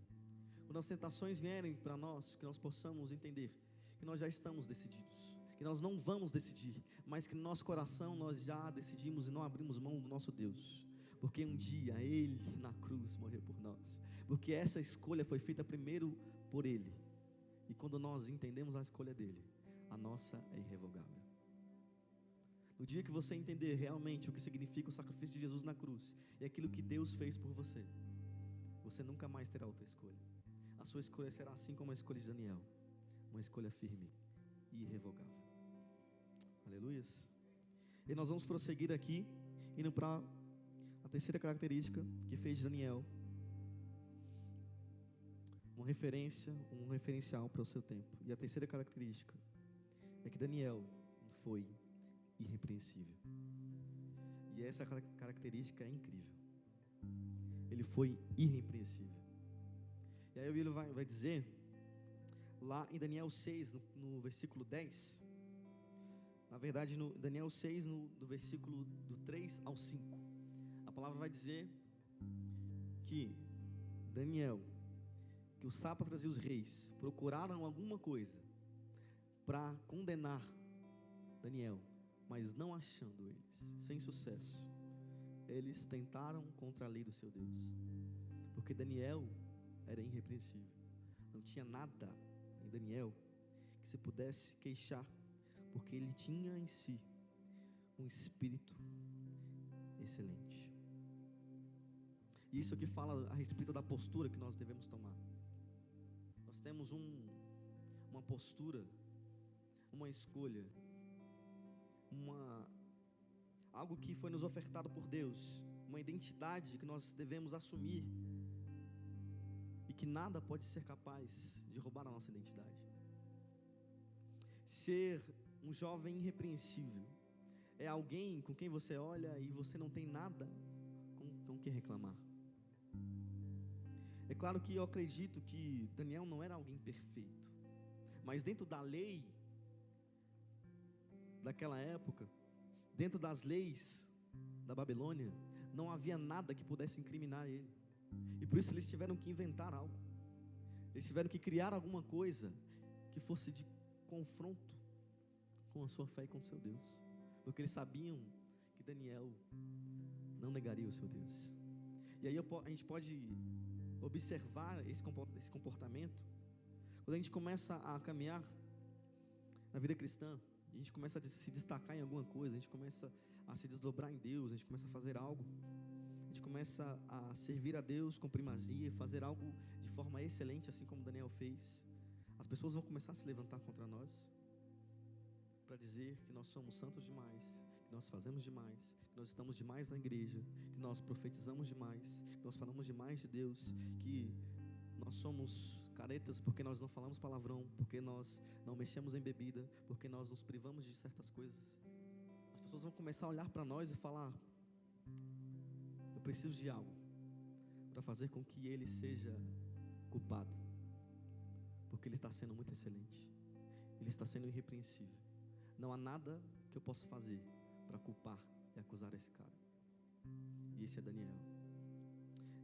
quando as tentações vierem para nós, que nós possamos entender que nós já estamos decididos, que nós não vamos decidir, mas que no nosso coração nós já decidimos e não abrimos mão do nosso Deus, porque um dia Ele na cruz morreu por nós, porque essa escolha foi feita primeiro por Ele, e quando nós entendemos a escolha dEle, a nossa é irrevogável. No dia que você entender realmente o que significa o sacrifício de Jesus na cruz, e aquilo que Deus fez por você, você nunca mais terá outra escolha. A sua escolha será assim como a escolha de Daniel, uma escolha firme e irrevogável. Aleluias. E nós vamos prosseguir aqui, indo para a terceira característica que fez de Daniel uma referência, um referencial para o seu tempo. E a terceira característica é que Daniel foi irrepreensível. E essa característica é incrível. Ele foi irrepreensível. E aí a Bíblia vai dizer, lá em Daniel 6, no versículo 10, na verdade, no Daniel 6, no versículo do 3 ao 5, a palavra vai dizer que Daniel, que os sátrapas e os reis procuraram alguma coisa para condenar Daniel, mas não achando eles, sem sucesso, eles tentaram contra a lei do seu Deus, porque Daniel era irrepreensível. Não tinha nada em Daniel que se pudesse queixar, porque ele tinha em si um espírito excelente. E isso aqui fala a respeito da postura que nós devemos tomar. Nós temos uma postura, uma escolha, algo que foi nos ofertado por Deus, uma identidade que nós devemos assumir, e que nada pode ser capaz de roubar a nossa identidade. Ser um jovem irrepreensível é alguém com quem você olha e você não tem nada com o que reclamar. É claro que eu acredito que Daniel não era alguém perfeito, mas dentro da lei daquela época, dentro das leis da Babilônia, não havia nada que pudesse incriminar ele. E por isso eles tiveram que inventar algo. Eles tiveram que criar alguma coisa que fosse de confronto com a sua fé e com o seu Deus, porque eles sabiam que Daniel não negaria o seu Deus. E aí a gente pode observar esse comportamento quando a gente começa a caminhar na vida cristã, e a gente começa a se destacar em alguma coisa, a gente começa a se desdobrar em Deus, a gente começa a fazer algo, a gente começa a servir a Deus com primazia, fazer algo de forma excelente, assim como Daniel fez. As pessoas vão começar a se levantar contra nós, para dizer que nós somos santos demais, que nós fazemos demais, que nós estamos demais na igreja, que nós profetizamos demais, que nós falamos demais de Deus, que nós somos caretas porque nós não falamos palavrão, porque nós não mexemos em bebida, porque nós nos privamos de certas coisas. As pessoas vão começar a olhar para nós e falar: eu preciso de algo para fazer com que ele seja culpado, porque ele está sendo muito excelente, ele está sendo irrepreensível. Não há nada que eu possa fazer para culpar e acusar esse cara. E esse é Daniel.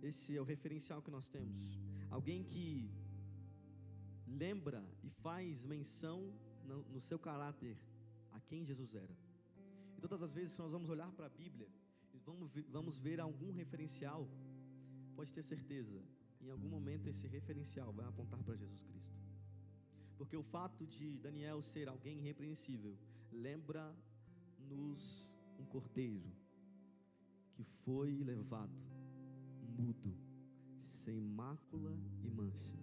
Esse é o referencial que nós temos. Alguém que lembra e faz menção no seu caráter a quem Jesus era. E todas as vezes que nós vamos olhar para a Bíblia e vamos ver algum referencial, pode ter certeza, em algum momento esse referencial vai apontar para Jesus Cristo. Porque o fato de Daniel ser alguém irrepreensível lembra-nos um cordeiro que foi levado mudo, sem mácula e mancha,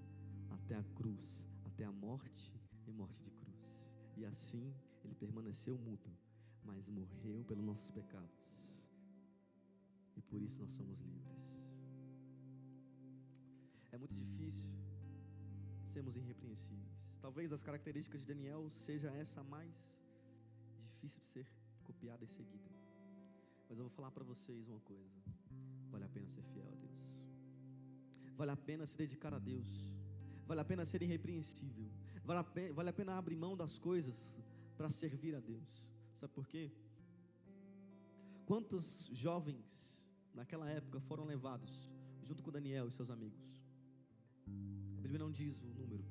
até a cruz, até a morte e morte de cruz. E assim ele permaneceu mudo, mas morreu pelos nossos pecados, e por isso nós somos livres. É muito difícil sermos irrepreensíveis. Talvez das características de Daniel seja essa a mais difícil de ser copiada e seguida. Mas eu vou falar para vocês uma coisa: vale a pena ser fiel a Deus, vale a pena se dedicar a Deus, vale a pena ser irrepreensível, vale a pena abrir mão das coisas para servir a Deus. Sabe por quê? Quantos jovens naquela época foram levados junto com Daniel e seus amigos? A Bíblia não diz o número,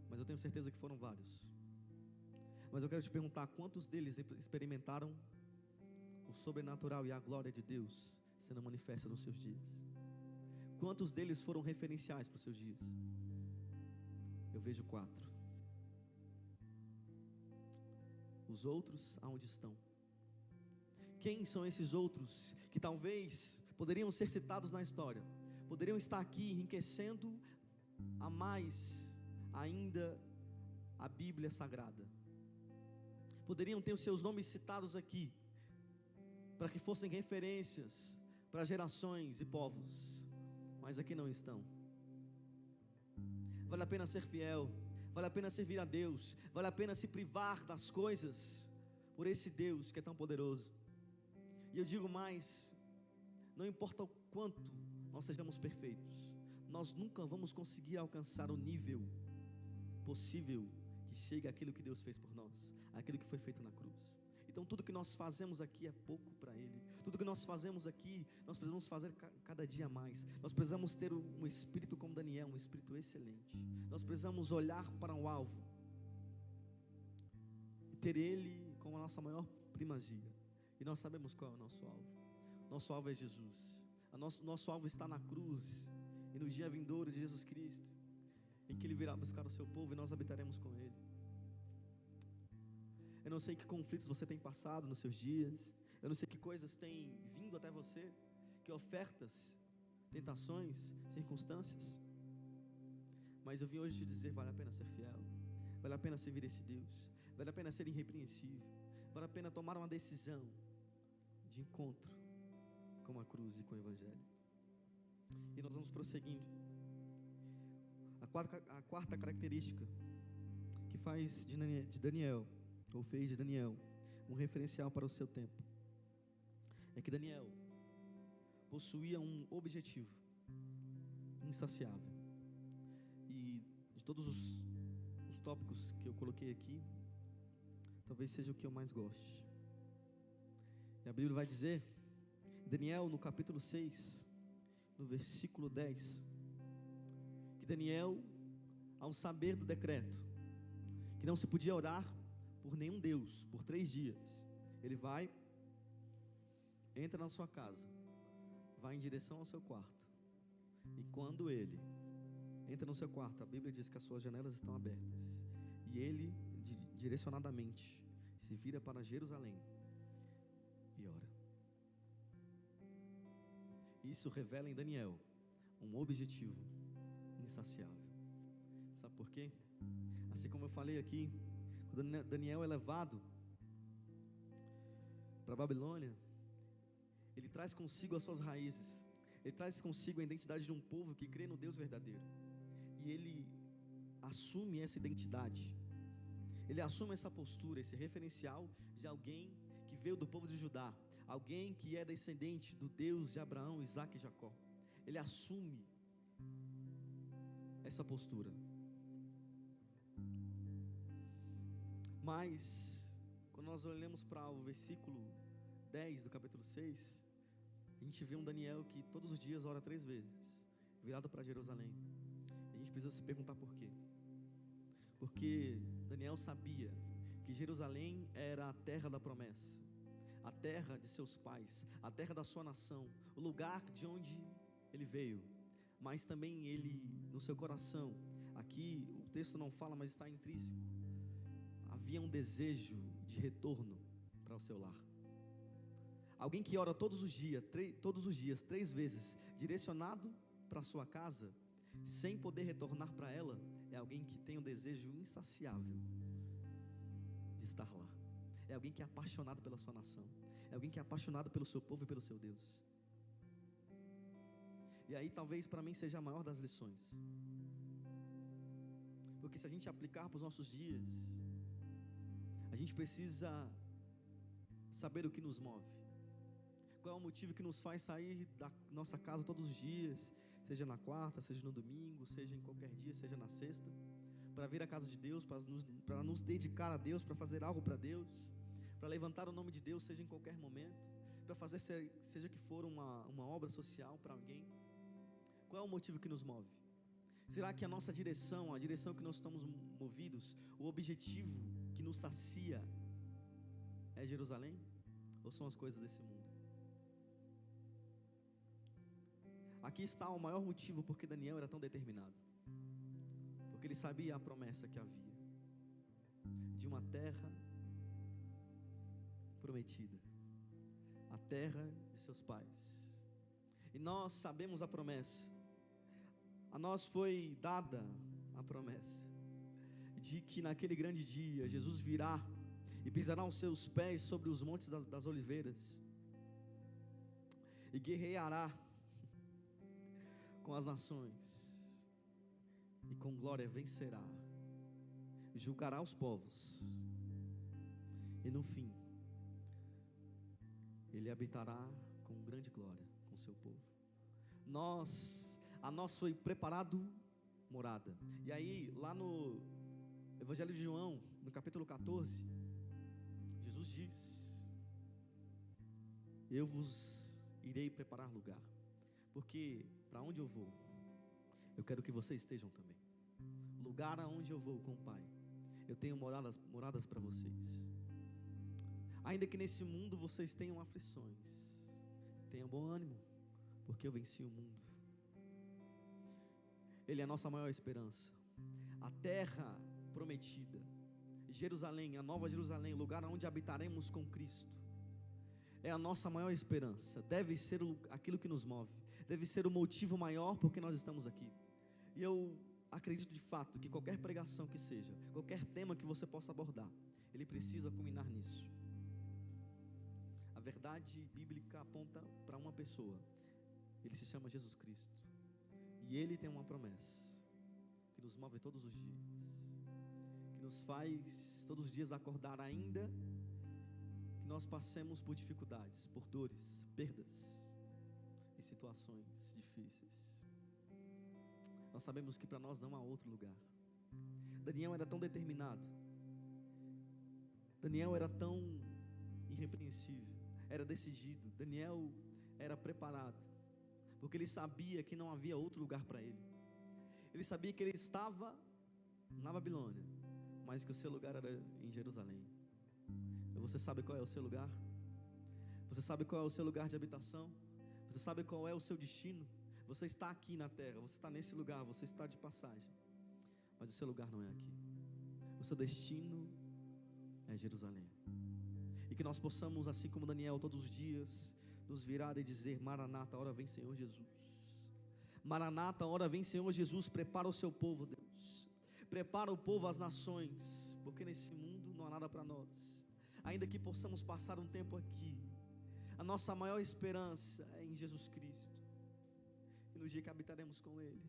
mas eu tenho certeza que foram vários. Mas eu quero te perguntar: quantos deles experimentaram o sobrenatural e a glória de Deus sendo manifesta nos seus dias? Quantos deles foram referenciais para os seus dias? Eu vejo 4. Os outros, aonde estão? Quem são esses outros que talvez poderiam ser citados na história, poderiam estar aqui enriquecendo a mais ainda a Bíblia Sagrada, poderiam ter os seus nomes citados aqui, para que fossem referências para gerações e povos, mas aqui não estão. vale a pena ser fiel, vale a pena servir a Deus, vale a pena se privar das coisas por esse Deus que é tão poderoso. E eu digo mais, não importa o quanto nós sejamos perfeitos, nós nunca vamos conseguir alcançar o nível possível que chegue àquilo que Deus fez por nós, aquilo que foi feito na cruz. Então tudo que nós fazemos aqui é pouco para Ele. Tudo que nós fazemos aqui, nós precisamos fazer cada dia mais. Nós precisamos ter um espírito como Daniel, um espírito excelente. Nós precisamos olhar para o alvo e ter Ele como a nossa maior primazia. E nós sabemos qual é o nosso alvo. Nosso alvo é Jesus. Nosso alvo está na cruz. E no dia vindouro de Jesus Cristo, em que Ele virá buscar o seu povo e nós habitaremos com Ele. Eu não sei que conflitos você tem passado nos seus dias. Eu não sei que coisas têm vindo até você, que ofertas, tentações, circunstâncias. Mas eu vim hoje te dizer, vale a pena ser fiel, vale a pena servir esse Deus, vale a pena ser irrepreensível, vale a pena tomar uma decisão de encontro com a cruz e com o Evangelho. E nós vamos prosseguindo. A quarta característica que faz de Daniel, ou fez de Daniel, um referencial para o seu tempo, é que Daniel possuía um objetivo insaciável. E de todos os tópicos que eu coloquei aqui, talvez seja o que eu mais goste. E a Bíblia vai dizer, Daniel no capítulo 6, no versículo 10, que Daniel, ao saber do decreto, que não se podia orar por nenhum Deus, por 3 dias, ele entra na sua casa, vai em direção ao seu quarto, e quando ele entra no seu quarto, a Bíblia diz que as suas janelas estão abertas, e ele, direcionadamente, se vira para Jerusalém, e ora. Isso revela em Daniel, um objetivo insaciável. Sabe por quê? Assim como eu falei aqui, quando Daniel é levado para a Babilônia, ele traz consigo as suas raízes, ele traz consigo a identidade de um povo que crê no Deus verdadeiro, e ele assume essa identidade, ele assume essa postura, esse referencial de alguém que veio do povo de Judá, alguém que é descendente do Deus de Abraão, Isaac e Jacó. Ele assume essa postura. Mas quando nós olhamos para o versículo 10 do capítulo 6, a gente vê um Daniel que todos os dias ora 3 vezes, virado para Jerusalém. A gente precisa se perguntar por quê. Porque Daniel sabia que Jerusalém era a terra da promessa, a terra de seus pais, a terra da sua nação, o lugar de onde ele veio. Mas também ele, no seu coração, aqui o texto não fala, mas está intrínseco, havia um desejo de retorno para o seu lar. Alguém que ora todos os dias, 3 vezes, direcionado para a sua casa, sem poder retornar para ela, é alguém que tem um desejo insaciável de estar lá. É alguém que é apaixonado pela sua nação, é alguém que é apaixonado pelo seu povo e pelo seu Deus. E aí talvez para mim seja a maior das lições, porque se a gente aplicar para os nossos dias, a gente precisa saber o que nos move, qual é o motivo que nos faz sair da nossa casa todos os dias, seja na quarta, seja no domingo, seja em qualquer dia, seja na sexta, para vir à casa de Deus, para nos dedicar a Deus, para fazer algo para Deus, para levantar o nome de Deus, seja em qualquer momento, para fazer seja que for uma obra social para alguém. Qual é o motivo que nos move? Será que a nossa direção, a direção que nós estamos movidos, o objetivo que nos sacia é Jerusalém? Ou são as coisas desse mundo? Aqui está o maior motivo porque Daniel era tão determinado, porque ele sabia a promessa que havia de uma terra prometida, a terra de seus pais. E nós sabemos a promessa, a nós foi dada a promessa de que naquele grande dia Jesus virá e pisará os seus pés sobre os montes das oliveiras e guerreará com as nações, e com glória vencerá, julgará os povos, e no fim, Ele habitará com grande glória com seu povo. A nós foi preparado morada. E aí, lá no Evangelho de João, no capítulo 14, Jesus diz: eu vos irei preparar lugar, porque para onde eu vou, eu quero que vocês estejam também. Lugar aonde eu vou com o Pai, eu tenho moradas para vocês. Ainda que nesse mundo vocês tenham aflições, tenham bom ânimo, porque eu venci o mundo. Ele é a nossa maior esperança. A terra prometida, Jerusalém, a nova Jerusalém, o lugar onde habitaremos com Cristo, é a nossa maior esperança. Deve ser aquilo que nos move, deve ser o motivo maior porque nós estamos aqui. E eu acredito de fato que qualquer pregação que seja, qualquer tema que você possa abordar, ele precisa culminar nisso. A verdade bíblica aponta para uma pessoa. Ele se chama Jesus Cristo, e Ele tem uma promessa que nos move todos os dias, que nos faz todos os dias acordar, ainda que nós passemos por dificuldades, por dores, perdas e situações difíceis. Nós sabemos que para nós não há outro lugar. Daniel era tão determinado, Daniel era tão irrepreensível, era decidido. Daniel era preparado, porque ele sabia que não havia outro lugar para ele. Ele sabia que ele estava na Babilônia, mas que o seu lugar era em Jerusalém. E você sabe qual é o seu lugar? Você sabe qual é o seu lugar de habitação? Você sabe qual é o seu destino? Você está aqui na terra, você está nesse lugar, você está de passagem, mas o seu lugar não é aqui. O seu destino é Jerusalém. E que nós possamos, assim como Daniel, todos os dias nos virar e dizer: Maranata, hora vem Senhor Jesus. Maranata, hora vem Senhor Jesus. Prepara o seu povo, Deus. Prepara o povo, as nações, porque nesse mundo não há nada para nós. Ainda que possamos passar um tempo aqui, a nossa maior esperança é em Jesus Cristo, e no dia que habitaremos com Ele.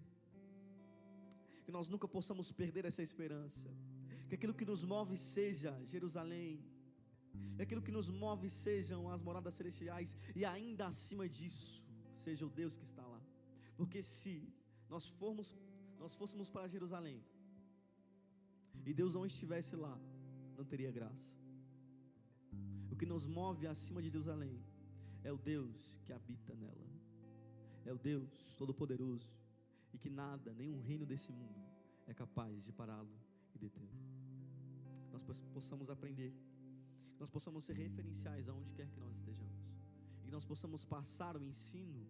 Que nós nunca possamos perder essa esperança. Que aquilo que nos move seja Jerusalém, que aquilo que nos move sejam as moradas celestiais, e ainda acima disso seja o Deus que está lá. Porque se nós fôssemos para Jerusalém e Deus não estivesse lá, não teria graça. O que nos move acima de Jerusalém é o Deus que habita nela, é o Deus Todo-Poderoso, e que nada, nenhum reino desse mundo é capaz de pará-lo e detê-lo. Nós possamos aprender, nós possamos ser referenciais aonde quer que nós estejamos, e que nós possamos passar o ensino,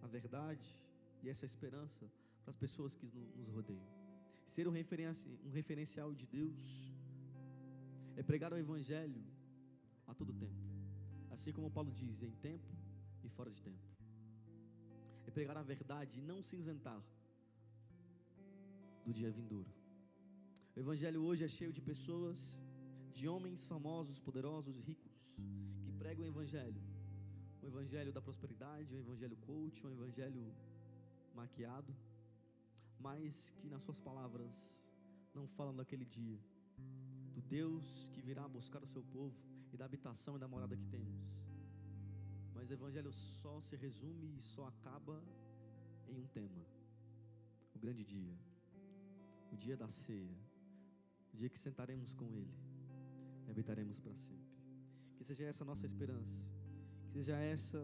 a verdade e essa esperança para as pessoas que nos rodeiam. Ser um referencial de Deus é pregar o Evangelho a todo tempo, assim como Paulo diz, em tempo e fora de tempo. É pregar a verdade e não se isentar do dia vindouro. O Evangelho hoje é cheio de pessoas, de homens famosos, poderosos, ricos, que pregam o Evangelho da prosperidade, o Evangelho coach, o Evangelho maquiado, mas que nas suas palavras não falam daquele dia, do Deus que virá buscar o seu povo e da habitação e da morada que temos. Mas o Evangelho só se resume e só acaba em um tema: o grande dia, o dia da ceia, o dia que sentaremos com Ele e habitaremos para sempre. Que seja essa a nossa esperança, que seja essa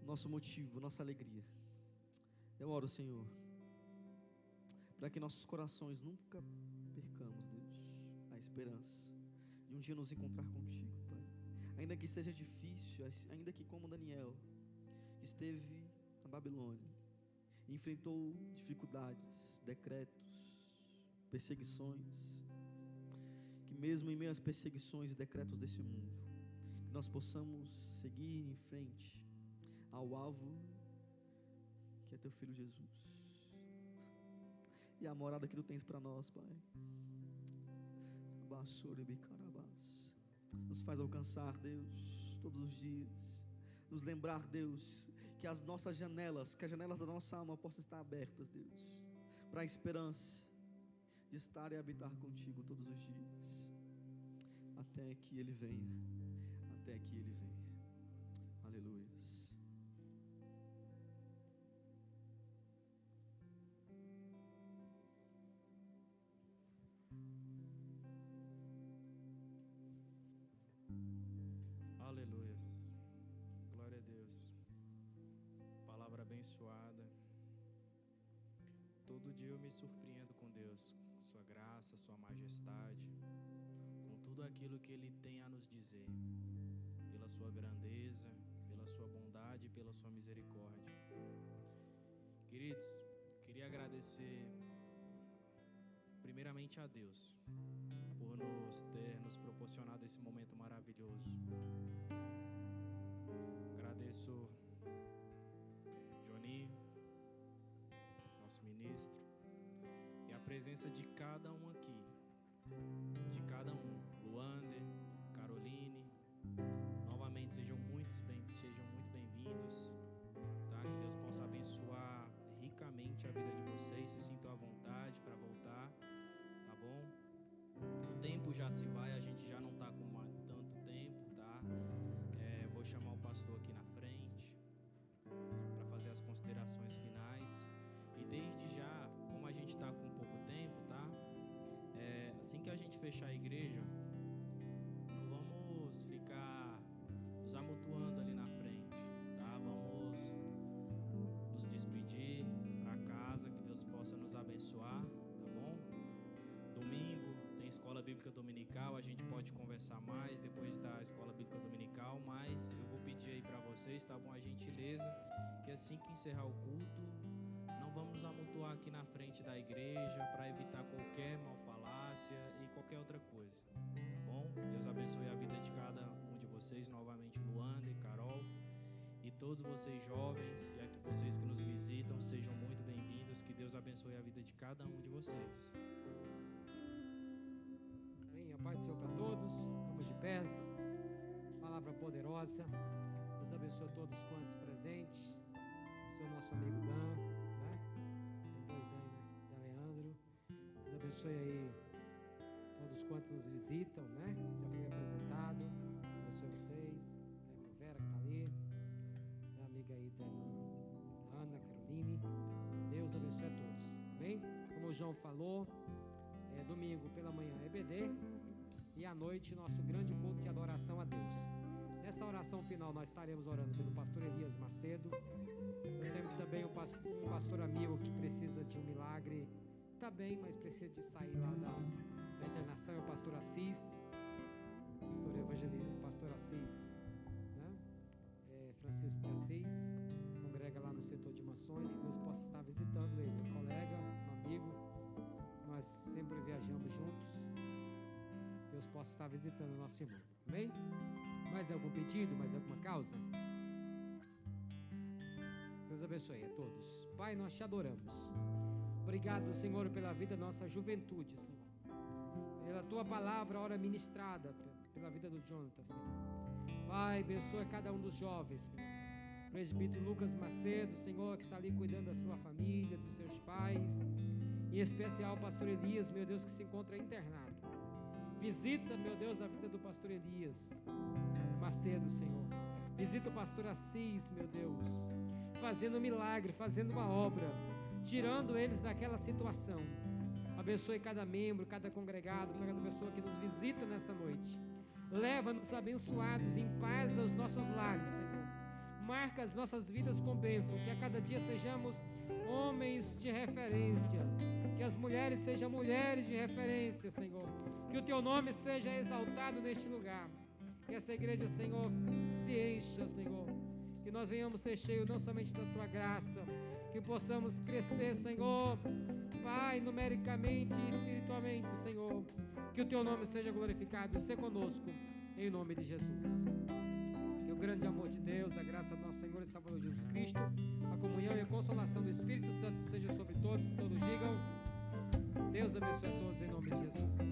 o nosso motivo, nossa alegria. Eu oro, Senhor, para que nossos corações nunca percamos, Deus, a esperança de um dia nos encontrar contigo, Pai. Ainda que seja difícil, ainda que como Daniel, que esteve na Babilônia, enfrentou dificuldades, decretos, perseguições, que mesmo em meio às perseguições e decretos desse mundo, que nós possamos seguir em frente ao alvo, que é Teu Filho Jesus, e a morada que Tu tens para nós, Pai. Nos faz alcançar, Deus, todos os dias, nos lembrar, Deus, que as nossas janelas, que as janelas da nossa alma possam estar abertas, Deus, para a esperança de estar e habitar contigo todos os dias, até que Ele venha, até que Ele venha. Aleluia. Aleluias. Glória a Deus. Palavra abençoada. Todo dia eu me surpreendo com Deus, sua graça, sua majestade, com tudo aquilo que Ele tem a nos dizer, pela sua grandeza, pela sua bondade e pela sua misericórdia. Queridos, queria agradecer primeiramente a Deus por nos proporcionado esse momento maravilhoso. Agradeço Joninho, nosso ministro, e a presença de cada um aqui, de cada um, Luander, Caroline, novamente sejam muito bem-vindos, tá? Que Deus possa abençoar ricamente a vida de vocês, se sintam à vontade para voltar, tá bom? O tempo já se vai, a gente já não está com tanto tempo, tá? Vou chamar o pastor aqui na frente para fazer as considerações finais. E desde já, como a gente está com pouco tempo, tá? Assim que a gente fechar a igreja, não vamos ficar nos amontoando ali na frente, tá? Vamos nos despedir para casa, que Deus possa nos abençoar, tá bom? Domingo tem escola bíblica dominical, a gente pode conversar mais depois da escola bíblica dominical, mas eu vou pedir aí para vocês, tá bom? A gentileza, que assim que encerrar o culto, não vamos amontoar aqui na frente da igreja para evitar qualquer malfalácia e qualquer outra coisa, tá bom? Deus abençoe a vida de cada um de vocês, novamente Luanda e Carol, e todos vocês jovens, e aqui vocês que nos visitam, sejam muito bem-vindos, que Deus abençoe a vida de cada um de vocês. Amém. A paz do Senhor para todos, vamos de pés, palavra poderosa. Deus abençoe a todos quantos presentes, seu nosso amigo Dan, né? Tem dois Dan Leandro. Deus abençoe aí todos quantos nos visitam, né? Já foi apresentado. Deus abençoe vocês, a Vera que está ali, a amiga aí da Ana, Caroline. Deus abençoe a todos, amém? Como o João falou, domingo pela manhã EBD e à noite nosso grande culto de adoração a Deus. Nessa oração final nós estaremos orando pelo pastor Elias Macedo. Eu tenho também um pastor amigo que precisa de um milagre, está bem, mas precisa de sair lá da internação, é o pastor Assis, pastor evangelista, pastor Assis, né? Francisco de Assis, congrega lá no setor de mações, que Deus possa estar visitando ele, um colega, um amigo, nós sempre viajamos juntos, Deus possa estar visitando o nosso irmão, amém? Mais algum pedido, mais alguma causa? Deus abençoe a todos. Pai, nós te adoramos. Obrigado, Senhor, pela vida da nossa juventude, Senhor. Pela tua palavra, ora ministrada, pela vida do Jonathan, Senhor. Pai, abençoa cada um dos jovens, Senhor. Presbítero Lucas Macedo, Senhor, que está ali cuidando da sua família, dos seus pais. Em especial o pastor Elias, meu Deus, que se encontra internado. Visita, meu Deus, a vida do pastor Elias Macedo, Senhor. Visita o pastor Assis, meu Deus, fazendo um milagre, fazendo uma obra, tirando eles daquela situação. Abençoe cada membro, cada congregado, cada pessoa que nos visita nessa noite. Leva-nos abençoados em paz aos nossos lares, Senhor. Marca as nossas vidas com bênção, que a cada dia sejamos homens de referência, que as mulheres sejam mulheres de referência, Senhor. Que o teu nome seja exaltado neste lugar. Que essa igreja, Senhor, se encha, Senhor. Que nós venhamos ser cheios não somente da tua graça, que possamos crescer, Senhor, Pai, numericamente e espiritualmente, Senhor. Que o teu nome seja glorificado e seja conosco, em nome de Jesus. Que o grande amor de Deus, a graça do nosso Senhor e Salvador Jesus Cristo, a comunhão e a consolação do Espírito Santo seja sobre todos, que todos digam: Deus abençoe a todos, em nome de Jesus.